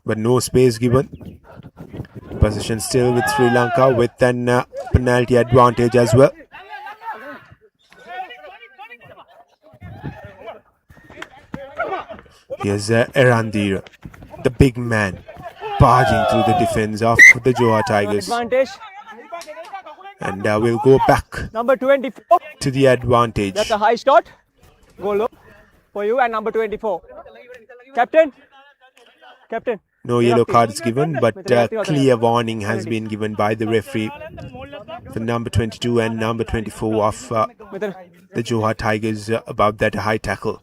but no space given. Possession still with Sri Lanka with an penalty advantage as well. Here's Erandir, the big man, barging through the defense of the Johor Tigers. Advantage. And we'll go back Number 24. to the advantage. That's a high shot. Go low for you and number 24. Captain. No yellow cards given, but clear warning has been given by the referee for number 22 and number 24 of the Johor Tigers about that high tackle.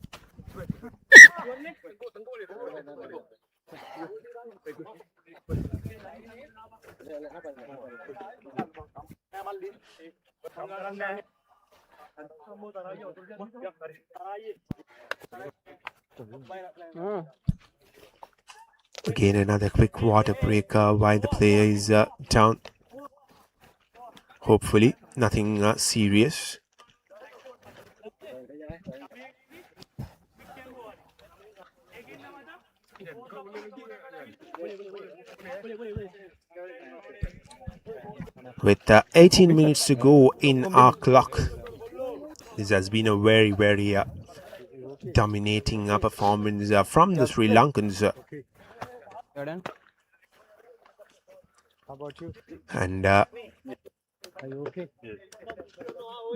Again, another quick water break while the player is down. Hopefully, nothing serious. With 18 minutes to go in our clock, this has been a very dominating performance from the Sri Lankans. You're done. How about you? And Are you okay?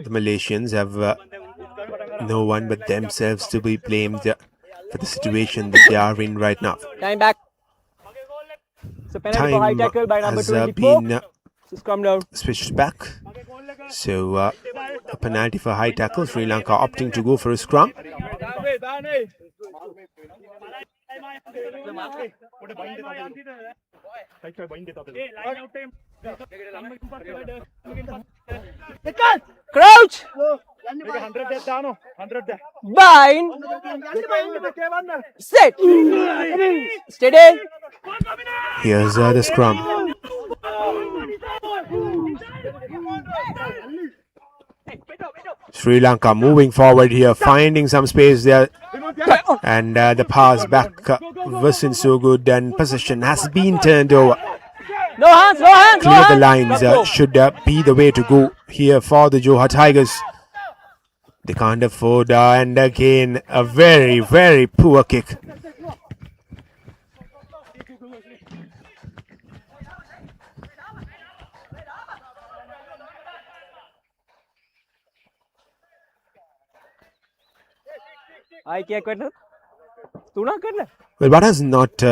the Malaysians have no one but themselves to be blamed for the situation that they are in right now. Time back. It's a penalty for high Time tackle by number has 24. been Scrum down. switched back. So a penalty for high tackle. Sri Lanka opting to go for a scrum. Crouch. Bind. Set. Steady. Here's the scrum. Sri Lanka moving forward here, finding some space there. And the pass back wasn't so good, and possession has been turned over. No hands, no hands, no Clear the hands. lines Let's go. should be the way to go here for the Johor Tigers. They can't afford, and again a very poor kick. I क्या करना? तू ना करना? Well, what has not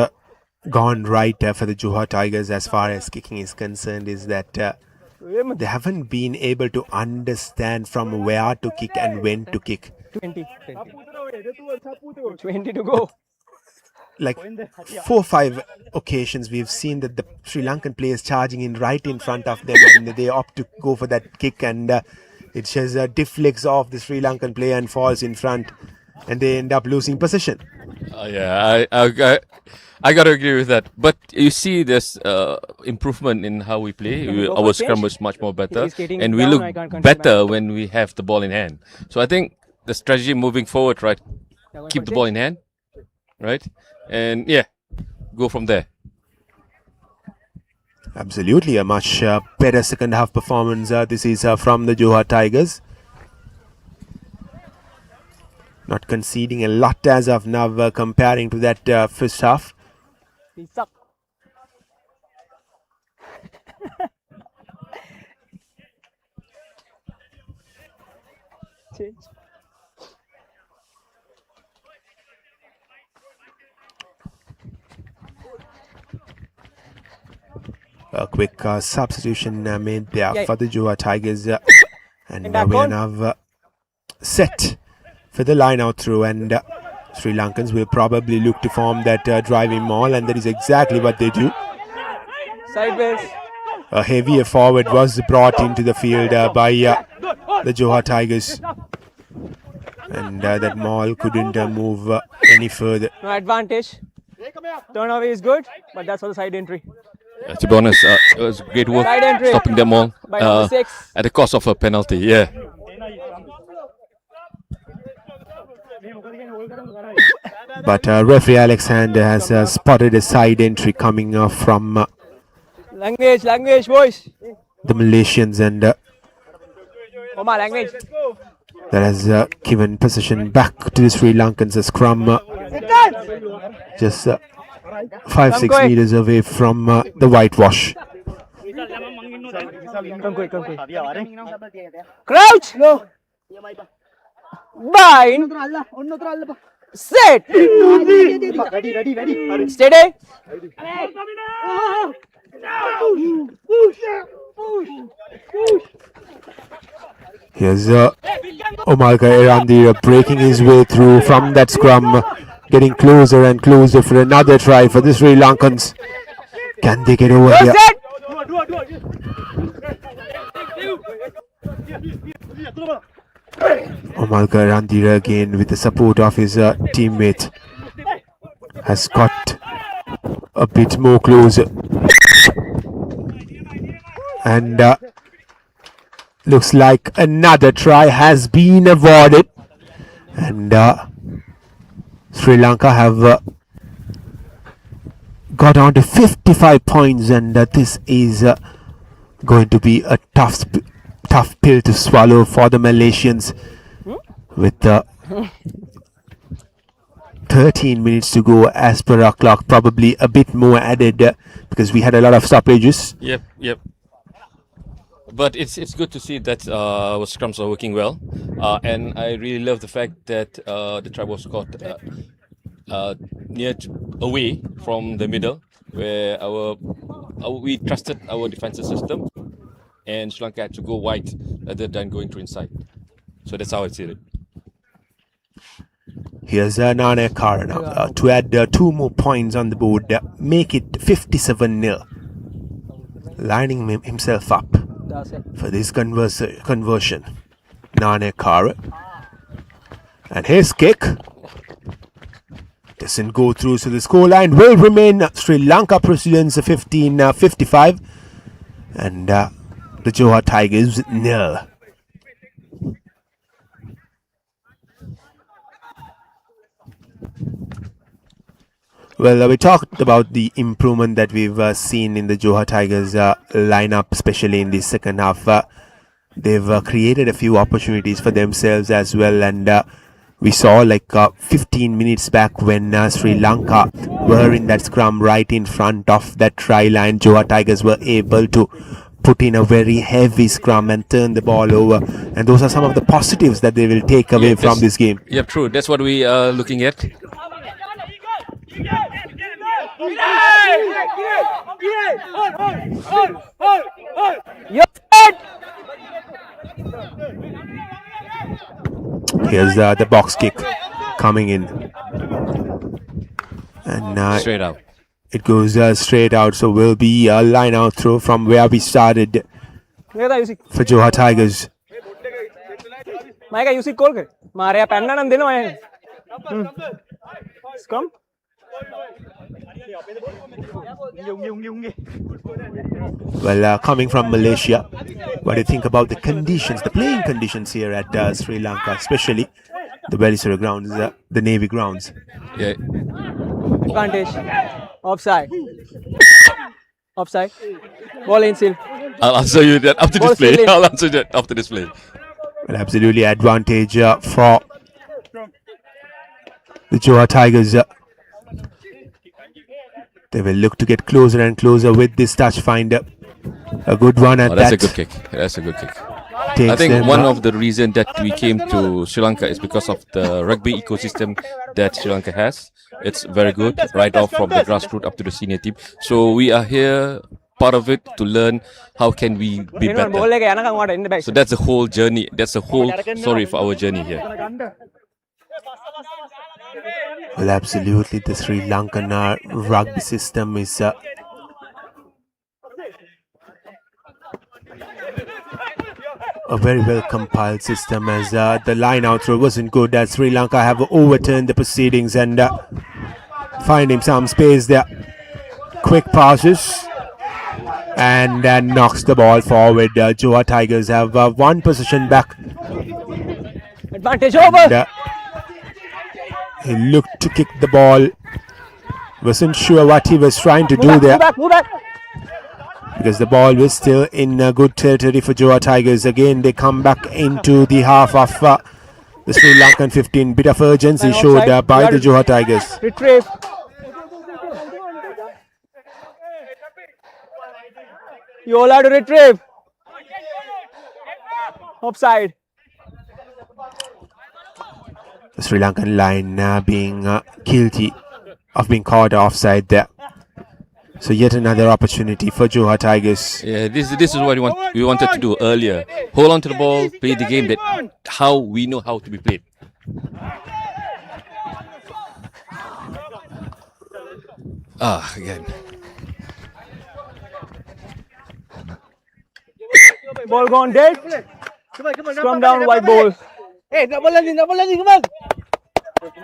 gone right for the Johor Tigers as far as kicking is concerned is that they haven't been able to understand from where to kick and when to kick. 20 to go. Like 4 or 5 occasions we've seen that the Sri Lankan players charging in right in front of them, and they opt to go for that kick, and it just deflects off the Sri Lankan player and falls in front, and they end up losing possession. Yeah, I gotta agree with that. But you see, there's improvement in how we play. Go for Our a scrum change. was much more better, He's skating and we down, look I can't continue better back. when we have the ball in hand. So I think the strategy moving forward, right? going Keep for the ball in hand, right? And yeah, go from there. Absolutely, a much better second half performance. This is from the Johor Tigers. Not conceding a lot as of now comparing to that first half. He suck. Change. A quick substitution made there Yeah. for the Johor Tigers, and back we are on. now set for the line out through, and Sri Lankans will probably look to form that driving maul, and that is exactly what they do. Sideways. A heavier forward was brought into the field by the Johor Tigers, and that maul couldn't move any further. No advantage. Turnover is good, but that's for the side entry. To be honest, it was great work Side entry. stopping them all By number 6. at the cost of a penalty. Yeah. But referee Alexander has spotted a side entry coming from Language, boys. the Malaysians, and Omar, language. that has given possession back to the Sri Lankans. A scrum just 5-6 quick. meters away from the whitewash. Come quick. Crouch. Bind. Set. Steady. Here's Omalka Erandi breaking his way through from that scrum, getting closer and closer for another try for the Sri Lankans. Can they get over here? Set. Omalka Erandi again with the support of his teammate has got a bit more closer. And looks like another try has been awarded, and Sri Lanka have got on to 55 points, and this is going to be a tough pill to swallow for the Malaysians, with 13 minutes to go as per our clock, probably a bit more added because we had a lot of stoppages. Yep. But it's good to see that our scrums are working well, and I really love the fact that the try was caught away from the middle, where we trusted our defensive system, and Sri Lanka had to go wide rather than going through inside. So that's how I see it. Here's Nane Kara now to add 2 more points on the board, make it 57-0, lining himself up for this conversion. Nane Kara, and his kick doesn't go through, so the scoreline will remain Sri Lanka precedence 15-55, and the Johor Tigers 0. Well, we talked about the improvement that we've seen in the Johor Tigers lineup, especially in the second half. They've created a few opportunities for themselves as well, and we saw like 15 minutes back when Sri Lanka were in that scrum right in front of that try line, Johor Tigers were able to put in a very heavy scrum and turn the ball over, and those are some of the positives that they will take away from this game. Yeah, true. That's what we are looking at. Here's the box kick coming in, and Straight out. it goes straight out, so will be a line out throw from where we started for Johor Tigers. Mike, you see call kar. Maria penna nam dino hai. Scrum. Well, coming from Malaysia, what do you think about the conditions, the playing conditions here at Sri Lanka, especially the Velisura grounds, the Navy grounds? Yeah. Advantage. Offside. Ball in seal. I'll answer you that after this play. Ball I'll answer that after this play. Well, absolutely advantage for the Johor Tigers. They will look to get closer and closer with this touch finder. A good one at That's that. a good kick. That's a good kick. Takes I think them, one of the reasons that we came to Sri Lanka is because of the rugby ecosystem that Sri Lanka has. It's very good, right off from the grassroots up to the senior team. So we are here, part of it, to learn how can we be better. So that's the whole journey. That's the whole story for our journey here. Well, absolutely, the Sri Lankan rugby system is a very well compiled system, as the line out throw wasn't good, as Sri Lanka have overturned the proceedings, and finding some space there. Quick passes and knocks the ball forward. Johor Tigers have one possession back. Advantage over. And, he looked to kick the ball. Wasn't sure what he was trying to do there, Move back. because the ball was still in good territory for Johor Tigers. Again, they come back into the half of the Sri Lankan 15. Bit of urgency showed by the Johor Tigers. Retrieve. You all have to retrieve. Offside. The Sri Lankan line being guilty of being caught offside there. So yet another opportunity for Johor Tigers. Yeah, this is what we wanted to do earlier. Hold on to the ball, play the game that how we know how to be played. Again. Ball gone dead. Scrum down, white ball.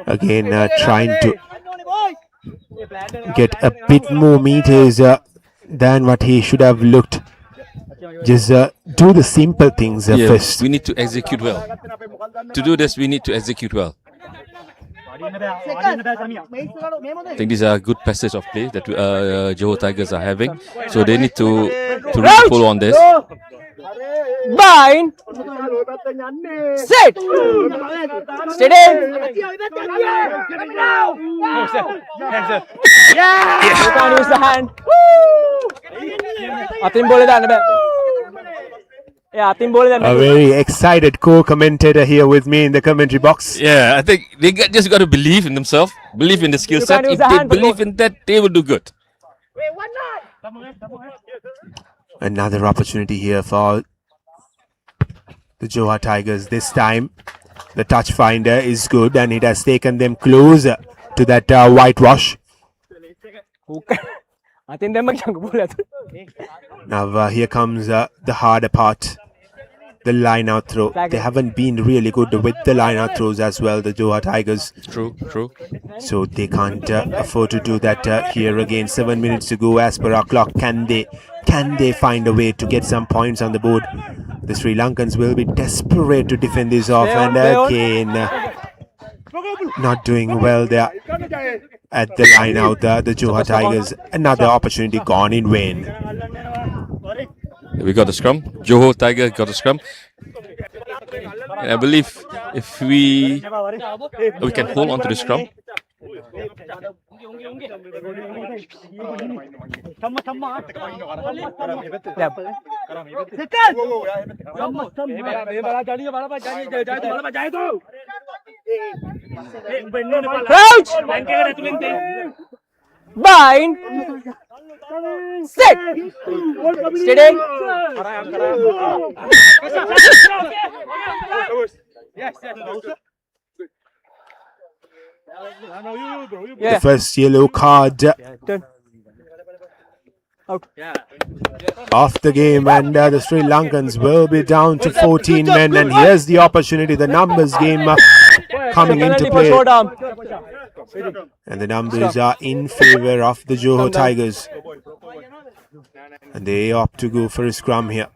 Again, trying to get a bit more meters than what he should have looked. Just do the simple things first. We need to execute well. To do this, we need to execute well. I think these are good passes of play that Johor Tigers are having. So they need to really pull on this. Bind. Sit. Steady. You can't use the hand. Atin bole danna ba. Yeah, Atin bole danna. A very excited co-commentator here with me in the commentary box. Yeah, I think they just got to believe in themselves, believe in the skill set. use If the they hand to believe go. in that, they will do good. Another opportunity here for the Johor Tigers. This time the touch finder is good and it has taken them closer to that whitewash. Atin dem mag bola. Now here comes the harder part, the line out throw. They haven't been really good with the line out throws as well, the Johor Tigers. True. So they can't afford to do that here again. 7 minutes to go as per our clock. Can they find a way to get some points on the board? The Sri Lankans will be desperate to defend this off, and again not doing well there at the line out. The Johor Tigers, another opportunity gone in vain. We got the scrum. Johor Tiger got the scrum. And I believe if we can hold on to the scrum. Crouch. Bind. Sit. Steady. The first yellow card Turn. Out. of the game, and the Sri Lankans will be down to 14 men. And here's the opportunity, the numbers game coming into For play, short arm. and the numbers are in favor of the Johor Tigers, and they opt to go for a scrum here.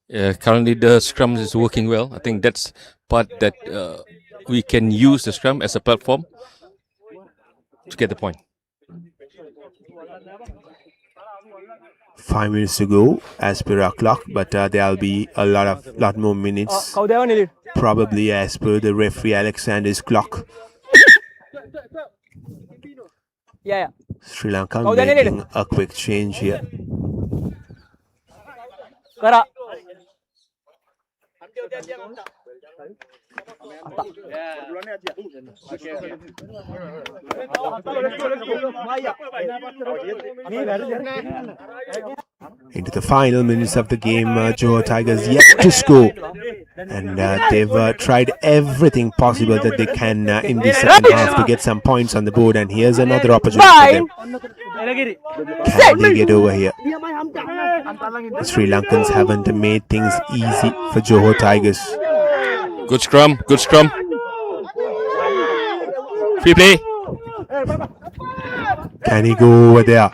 Yeah, currently the scrum is working well. I think that's part that we can use the scrum as a platform to get the point. 5 minutes to go as per our clock, but there'll be a lot more minutes, Kau dewa ni. probably as per the referee Alexander's clock. Yeah. Sri Lanka Oh, then it is. making a quick change here. Kara. Into the final minutes of the game, Johor Tigers yet to score, and they've tried everything possible that they can in the second half to get some points on the board. And here's another opportunity for them. Can they get over here? The Sri Lankans haven't made things easy for Johor Tigers. Good scrum. Free play. Can he go over there?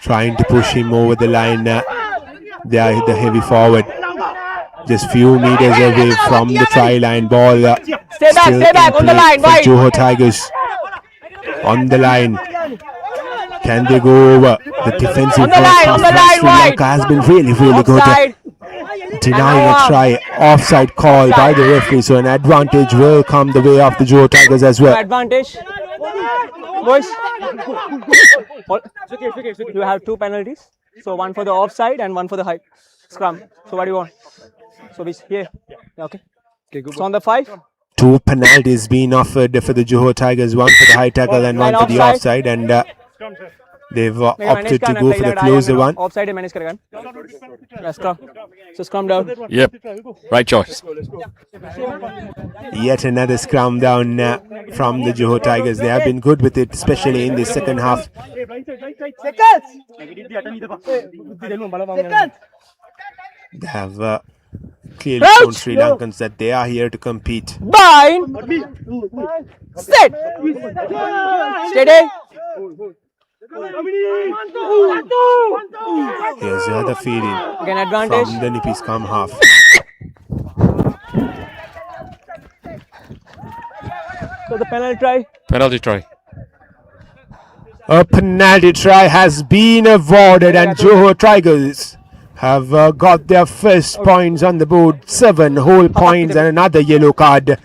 Trying to push him over the line. There, the heavy forward. Just few meters away from the try line. Ball Stay back on the line, for wide. Johor Tigers. On the line. Can they go over? The defensive On the line, work on the from line, Sri wide. Lanka has been really good. Offside. Denying a try. Offside call by the referee. So an advantage will come the way of the Johor Tigers as No well. advantage. Boys. You have 2 penalties. So one for the offside and one for the high scrum. So what do you want? So we here. Yeah, okay. So on the 5. 2 penalties being offered for the Johor Tigers. One for the high tackle and one for the offside. And they've opted to go for the closer one. Offside manage करेगा. Yeah, scrum. So scrum down. Yep, right choice. Yet another scrum down from the Johor Tigers. They have been good with it, especially in the second half. They have clearly shown Sri Lankans that they are here to compete. Bind. Set. Steady. Here's the other feeding Again advantage. from the Nipis come half. So the penalty try. Penalty try. A penalty try has been awarded and Johor Tigers have got their first points on the board. 7 whole points and another yellow card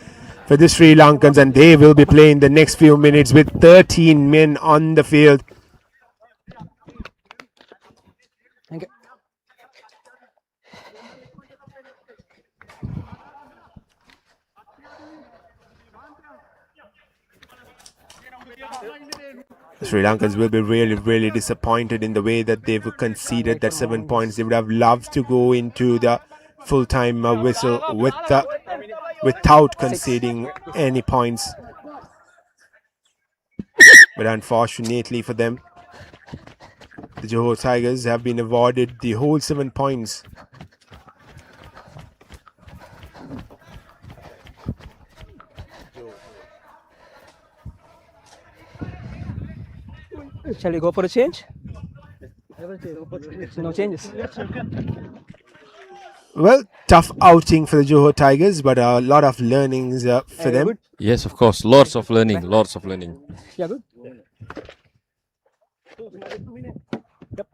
for the Sri Lankans, and they will be playing the next few minutes with 13 men on the field. Thank you. The Sri Lankans will be really disappointed in the way that they've conceded that 7 points. They would have loved to go into the full-time whistle without conceding any points. But unfortunately for them, the Johor Tigers have been awarded the whole 7 points. Shall we go for a change? No changes. Well, tough outing for the Johor Tigers, but a lot of learnings for them. Good. Yes, of course. Lots of learning. Yeah, good. Yep.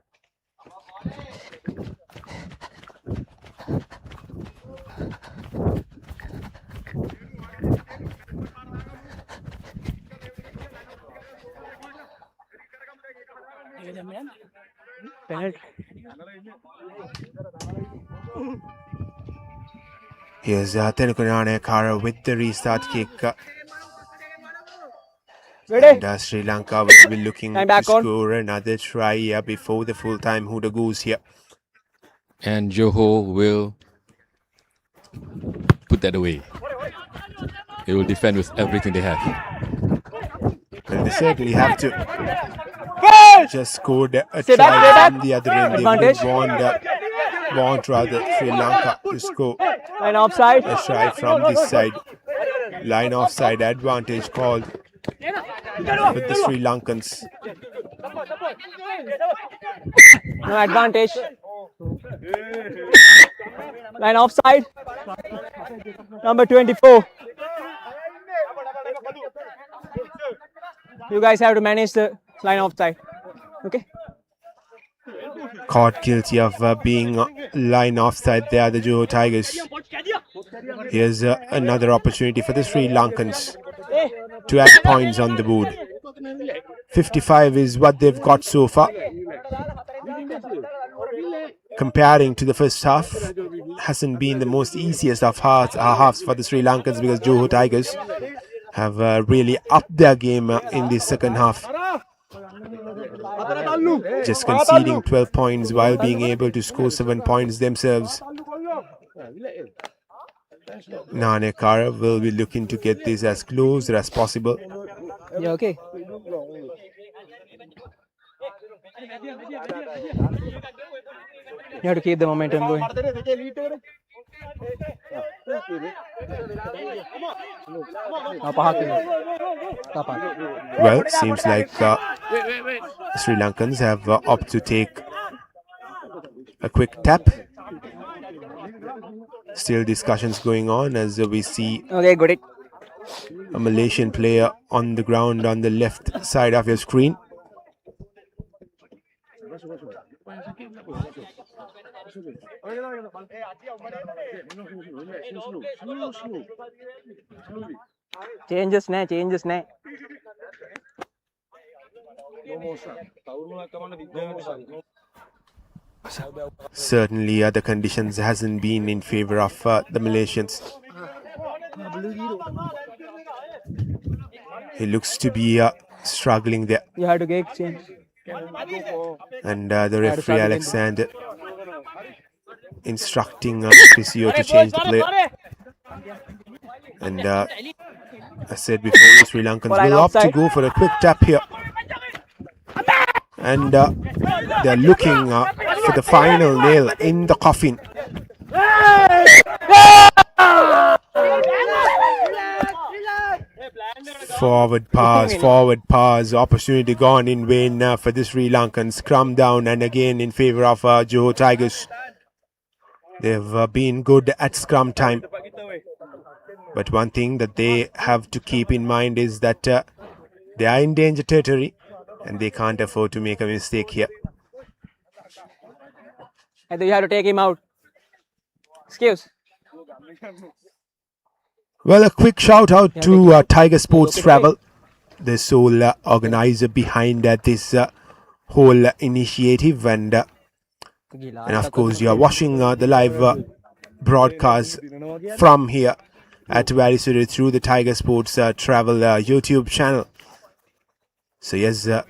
Penalty. Here's Tenukunane Kara with the restart kick. Ready? And Sri Lanka will be looking Time to back on. score another try before the full-time hooter goes here. And Johor will put that away. They will defend with everything they have. Well, they certainly have to. Just scored a Stay try back. from the other end. They Advantage. would want rather Sri Lanka to score Line offside. a try from this side. Line offside advantage called with the Sri Lankans. No advantage. Line offside. Number 24. You guys have to manage the line offside. Okay? Caught guilty of being line offside there, the Johor Tigers. Here's another opportunity for the Sri Lankans to add points on the board. 55 is what they've got so far. Comparing to the first half, hasn't been the most easiest of halves for the Sri Lankans because Johor Tigers have really upped their game in the second half. Just conceding 12 points while being able to score 7 points themselves. Nanekara will be looking to get this as close as possible. Yeah, okay. You have to keep the momentum going. Well, seems like Sri Lankans have opted to take a quick tap. Still discussions going on as we see Okay, got it. a Malaysian player on the ground on the left side of your screen. Changes ne. Certainly the conditions hasn't been in favor of the Malaysians. He looks to be struggling there. You have to get change. And the referee Alexander instructing physio to change the player. And I said before, the Sri Lankans will opt to go for a quick tap here. And they're looking for the final nail in the coffin. Forward pass, opportunity gone in vain for the Sri Lankans. Scrum down and again in favor of Johor Tigers. They've been good at scrum time. But one thing that they have to keep in mind is that they are in danger territory and they can't afford to make a mistake here. I think you have to take him out. Excuse. Well, a quick shout out to Tiger Sports Travel, the sole organizer behind this whole initiative, and of course you are watching the live broadcast from here at Varisuri through the Tiger Sports Travel YouTube channel. So yes, a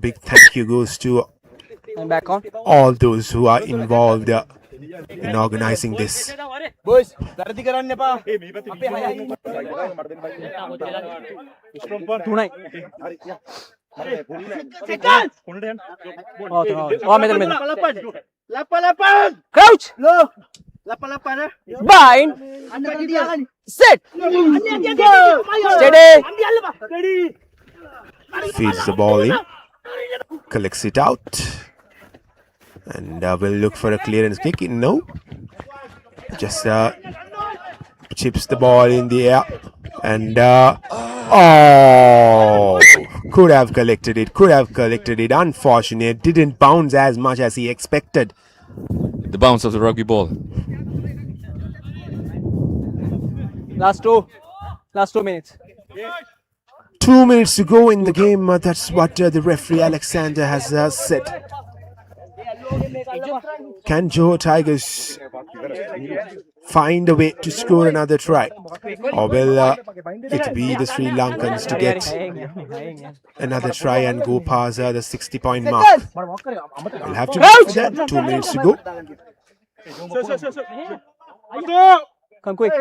big thank you goes to I'm back on. all those who are involved in organizing this. Boys, tonight. Crouch. Bind. Sit. Steady. Feeds the ball in, collects it out, and will look for a clearance kick. No, just chips the ball in the air, and could have collected it. Unfortunate, didn't bounce as much as he expected. The bounce of the rugby ball. Last two minutes. 2 minutes to go in the game. That's what the referee Alexander has said. Can Johor Tigers find a way to score another try, or will it be the Sri Lankans to get another try and go past the 60-point mark? We'll have to wait for that. 2 minutes to go. Come quick.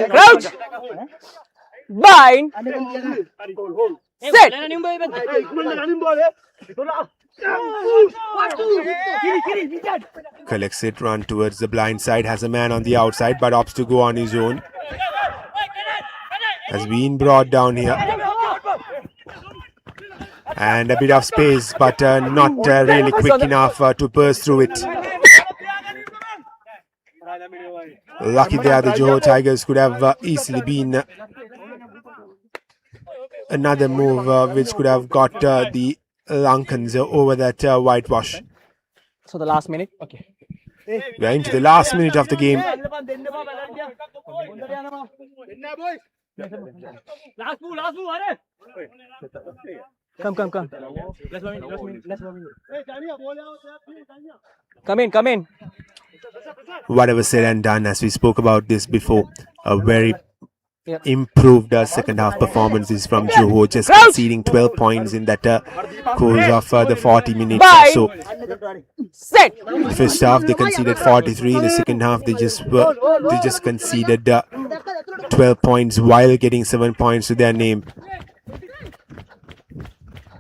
Crouch. Bind. Set. Collects it, run towards the blind side, has a man on the outside but opts to go on his own. Has been brought down here. And a bit of space, but not really quick enough to burst through it. Lucky there, the Johor Tigers could have easily been another move which could have got the Lankans over that whitewash. So the last minute. Okay. We are into the last minute of the game. Come. Come in. Whatever said and done, as we spoke about this before, a very improved second half performances from Johor, just conceding 12 points in that course of the 40 minutes or so. The first half they conceded 43, in the second half they just conceded 12 points while getting 7 points to their name.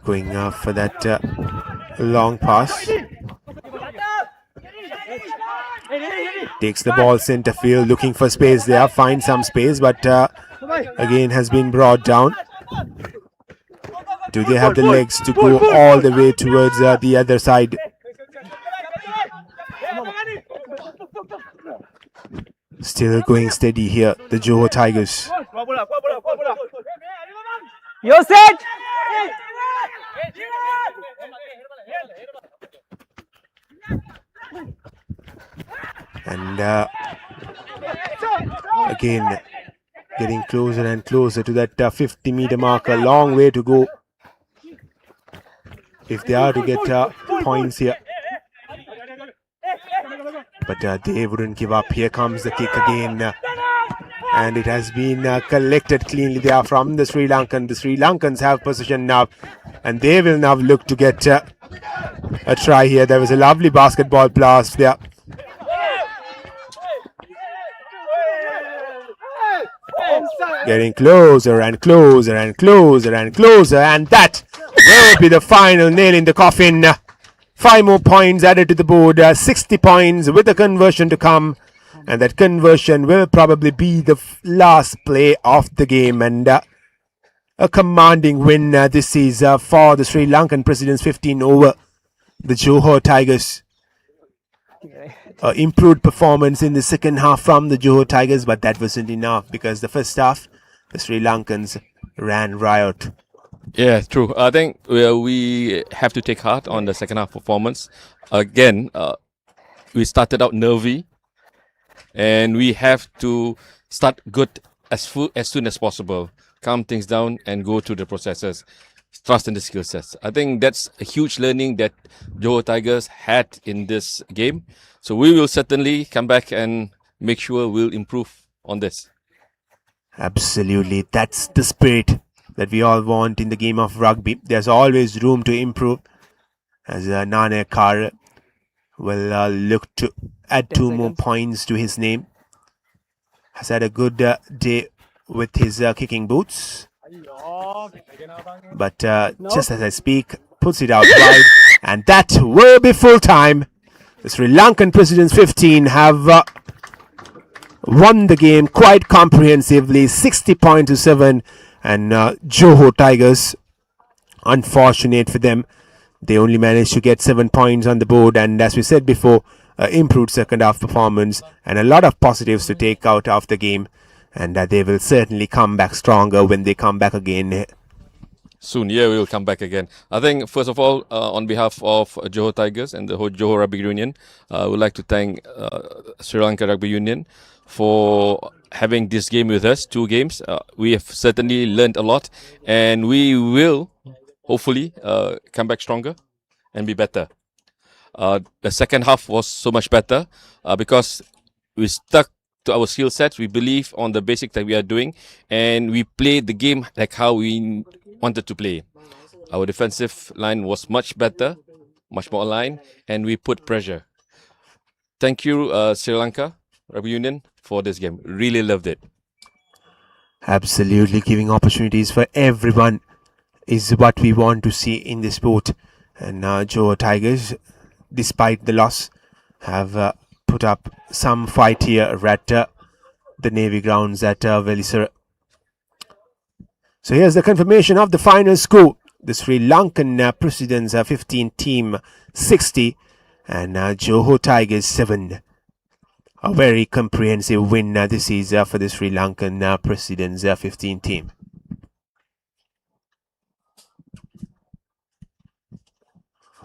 Going for that long pass. Takes the ball center field, looking for space there, finds some space, but again has been brought down. Do they have the legs to go all the way towards the other side? Still going steady here, the Johor Tigers. You're set. And again, getting closer and closer to that 50-meter mark. A long way to go if they are to get points here. But they wouldn't give up. Here comes the kick again. And it has been collected cleanly there from the Sri Lankan. The Sri Lankans have possession now. And they will now look to get a try here. There was a lovely basketball blast there. Getting closer and closer and closer and closer. And that will be the final nail in the coffin. 5 more points added to the board. 60 points with a conversion to come. And that conversion will probably be the last play of the game. And a commanding win this is for the Sri Lankan Presidents 15 over the Johor Tigers. Improved performance in the second half from the Johor Tigers, but that wasn't enough because the first half, the Sri Lankans ran riot. Yeah, true. I think we have to take heart on the second half performance. Again, we started out nervy, and we have to start good as soon as possible. Calm things down and go through the processes. Trust in the skill sets. I think that's a huge learning that Johor Tigers had in this game. So we will certainly come back and make sure we'll improve on this. Absolutely. That's the spirit that we all want in the game of rugby. There's always room to improve. As Nane Kar will look to add 2 more points to his name. Has had a good day with his kicking boots. But just as I speak, puts it out wide. And that will be full time. The Sri Lankan Presidents 15 have won the game quite comprehensively, 60 points to 7. And Johor Tigers, unfortunate for them, they only managed to get 7 points on the board. And as we said before, improved second half performance and a lot of positives to take out of the game. And they will certainly come back stronger when they come back again. Soon, yeah, we will come back again. I think, first of all, on behalf of Johor Tigers and the whole Johor Rugby Union, I would like to thank Sri Lanka Rugby Union for having this game with us, 2 games. We have certainly learned a lot, and we will hopefully come back stronger and be better. The second half was so much better because we stuck to our skill sets. We believe on the basic that we are doing, and we played the game like how we wanted to play. Our defensive line was much better, much more aligned, and we put pressure. Thank you, Sri Lanka Rugby Union, for this game. Really loved it. Absolutely, giving opportunities for everyone is what we want to see in the sport. And Johor Tigers, despite the loss, have put up some fight here at the Navy grounds at Velisara. So here's the confirmation of the final score. The Sri Lankan Presidents 15 team 60 and Johor Tigers 7. A very comprehensive win this is for the Sri Lankan Presidents 15 team.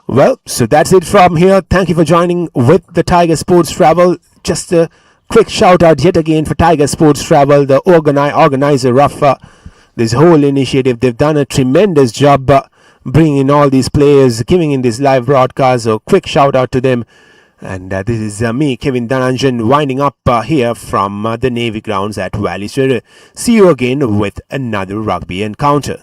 Well, so that's it from here. Thank you for joining with the Tiger Sports Travel. Just a quick shout out yet again for Tiger Sports Travel, the organizer of this whole initiative. They've done a tremendous job bringing in all these players, giving in this live broadcast. So quick shout out to them. And this is me, Kevin Dhananjan, winding up here from the Navy grounds at Velisara. See you again with another rugby encounter.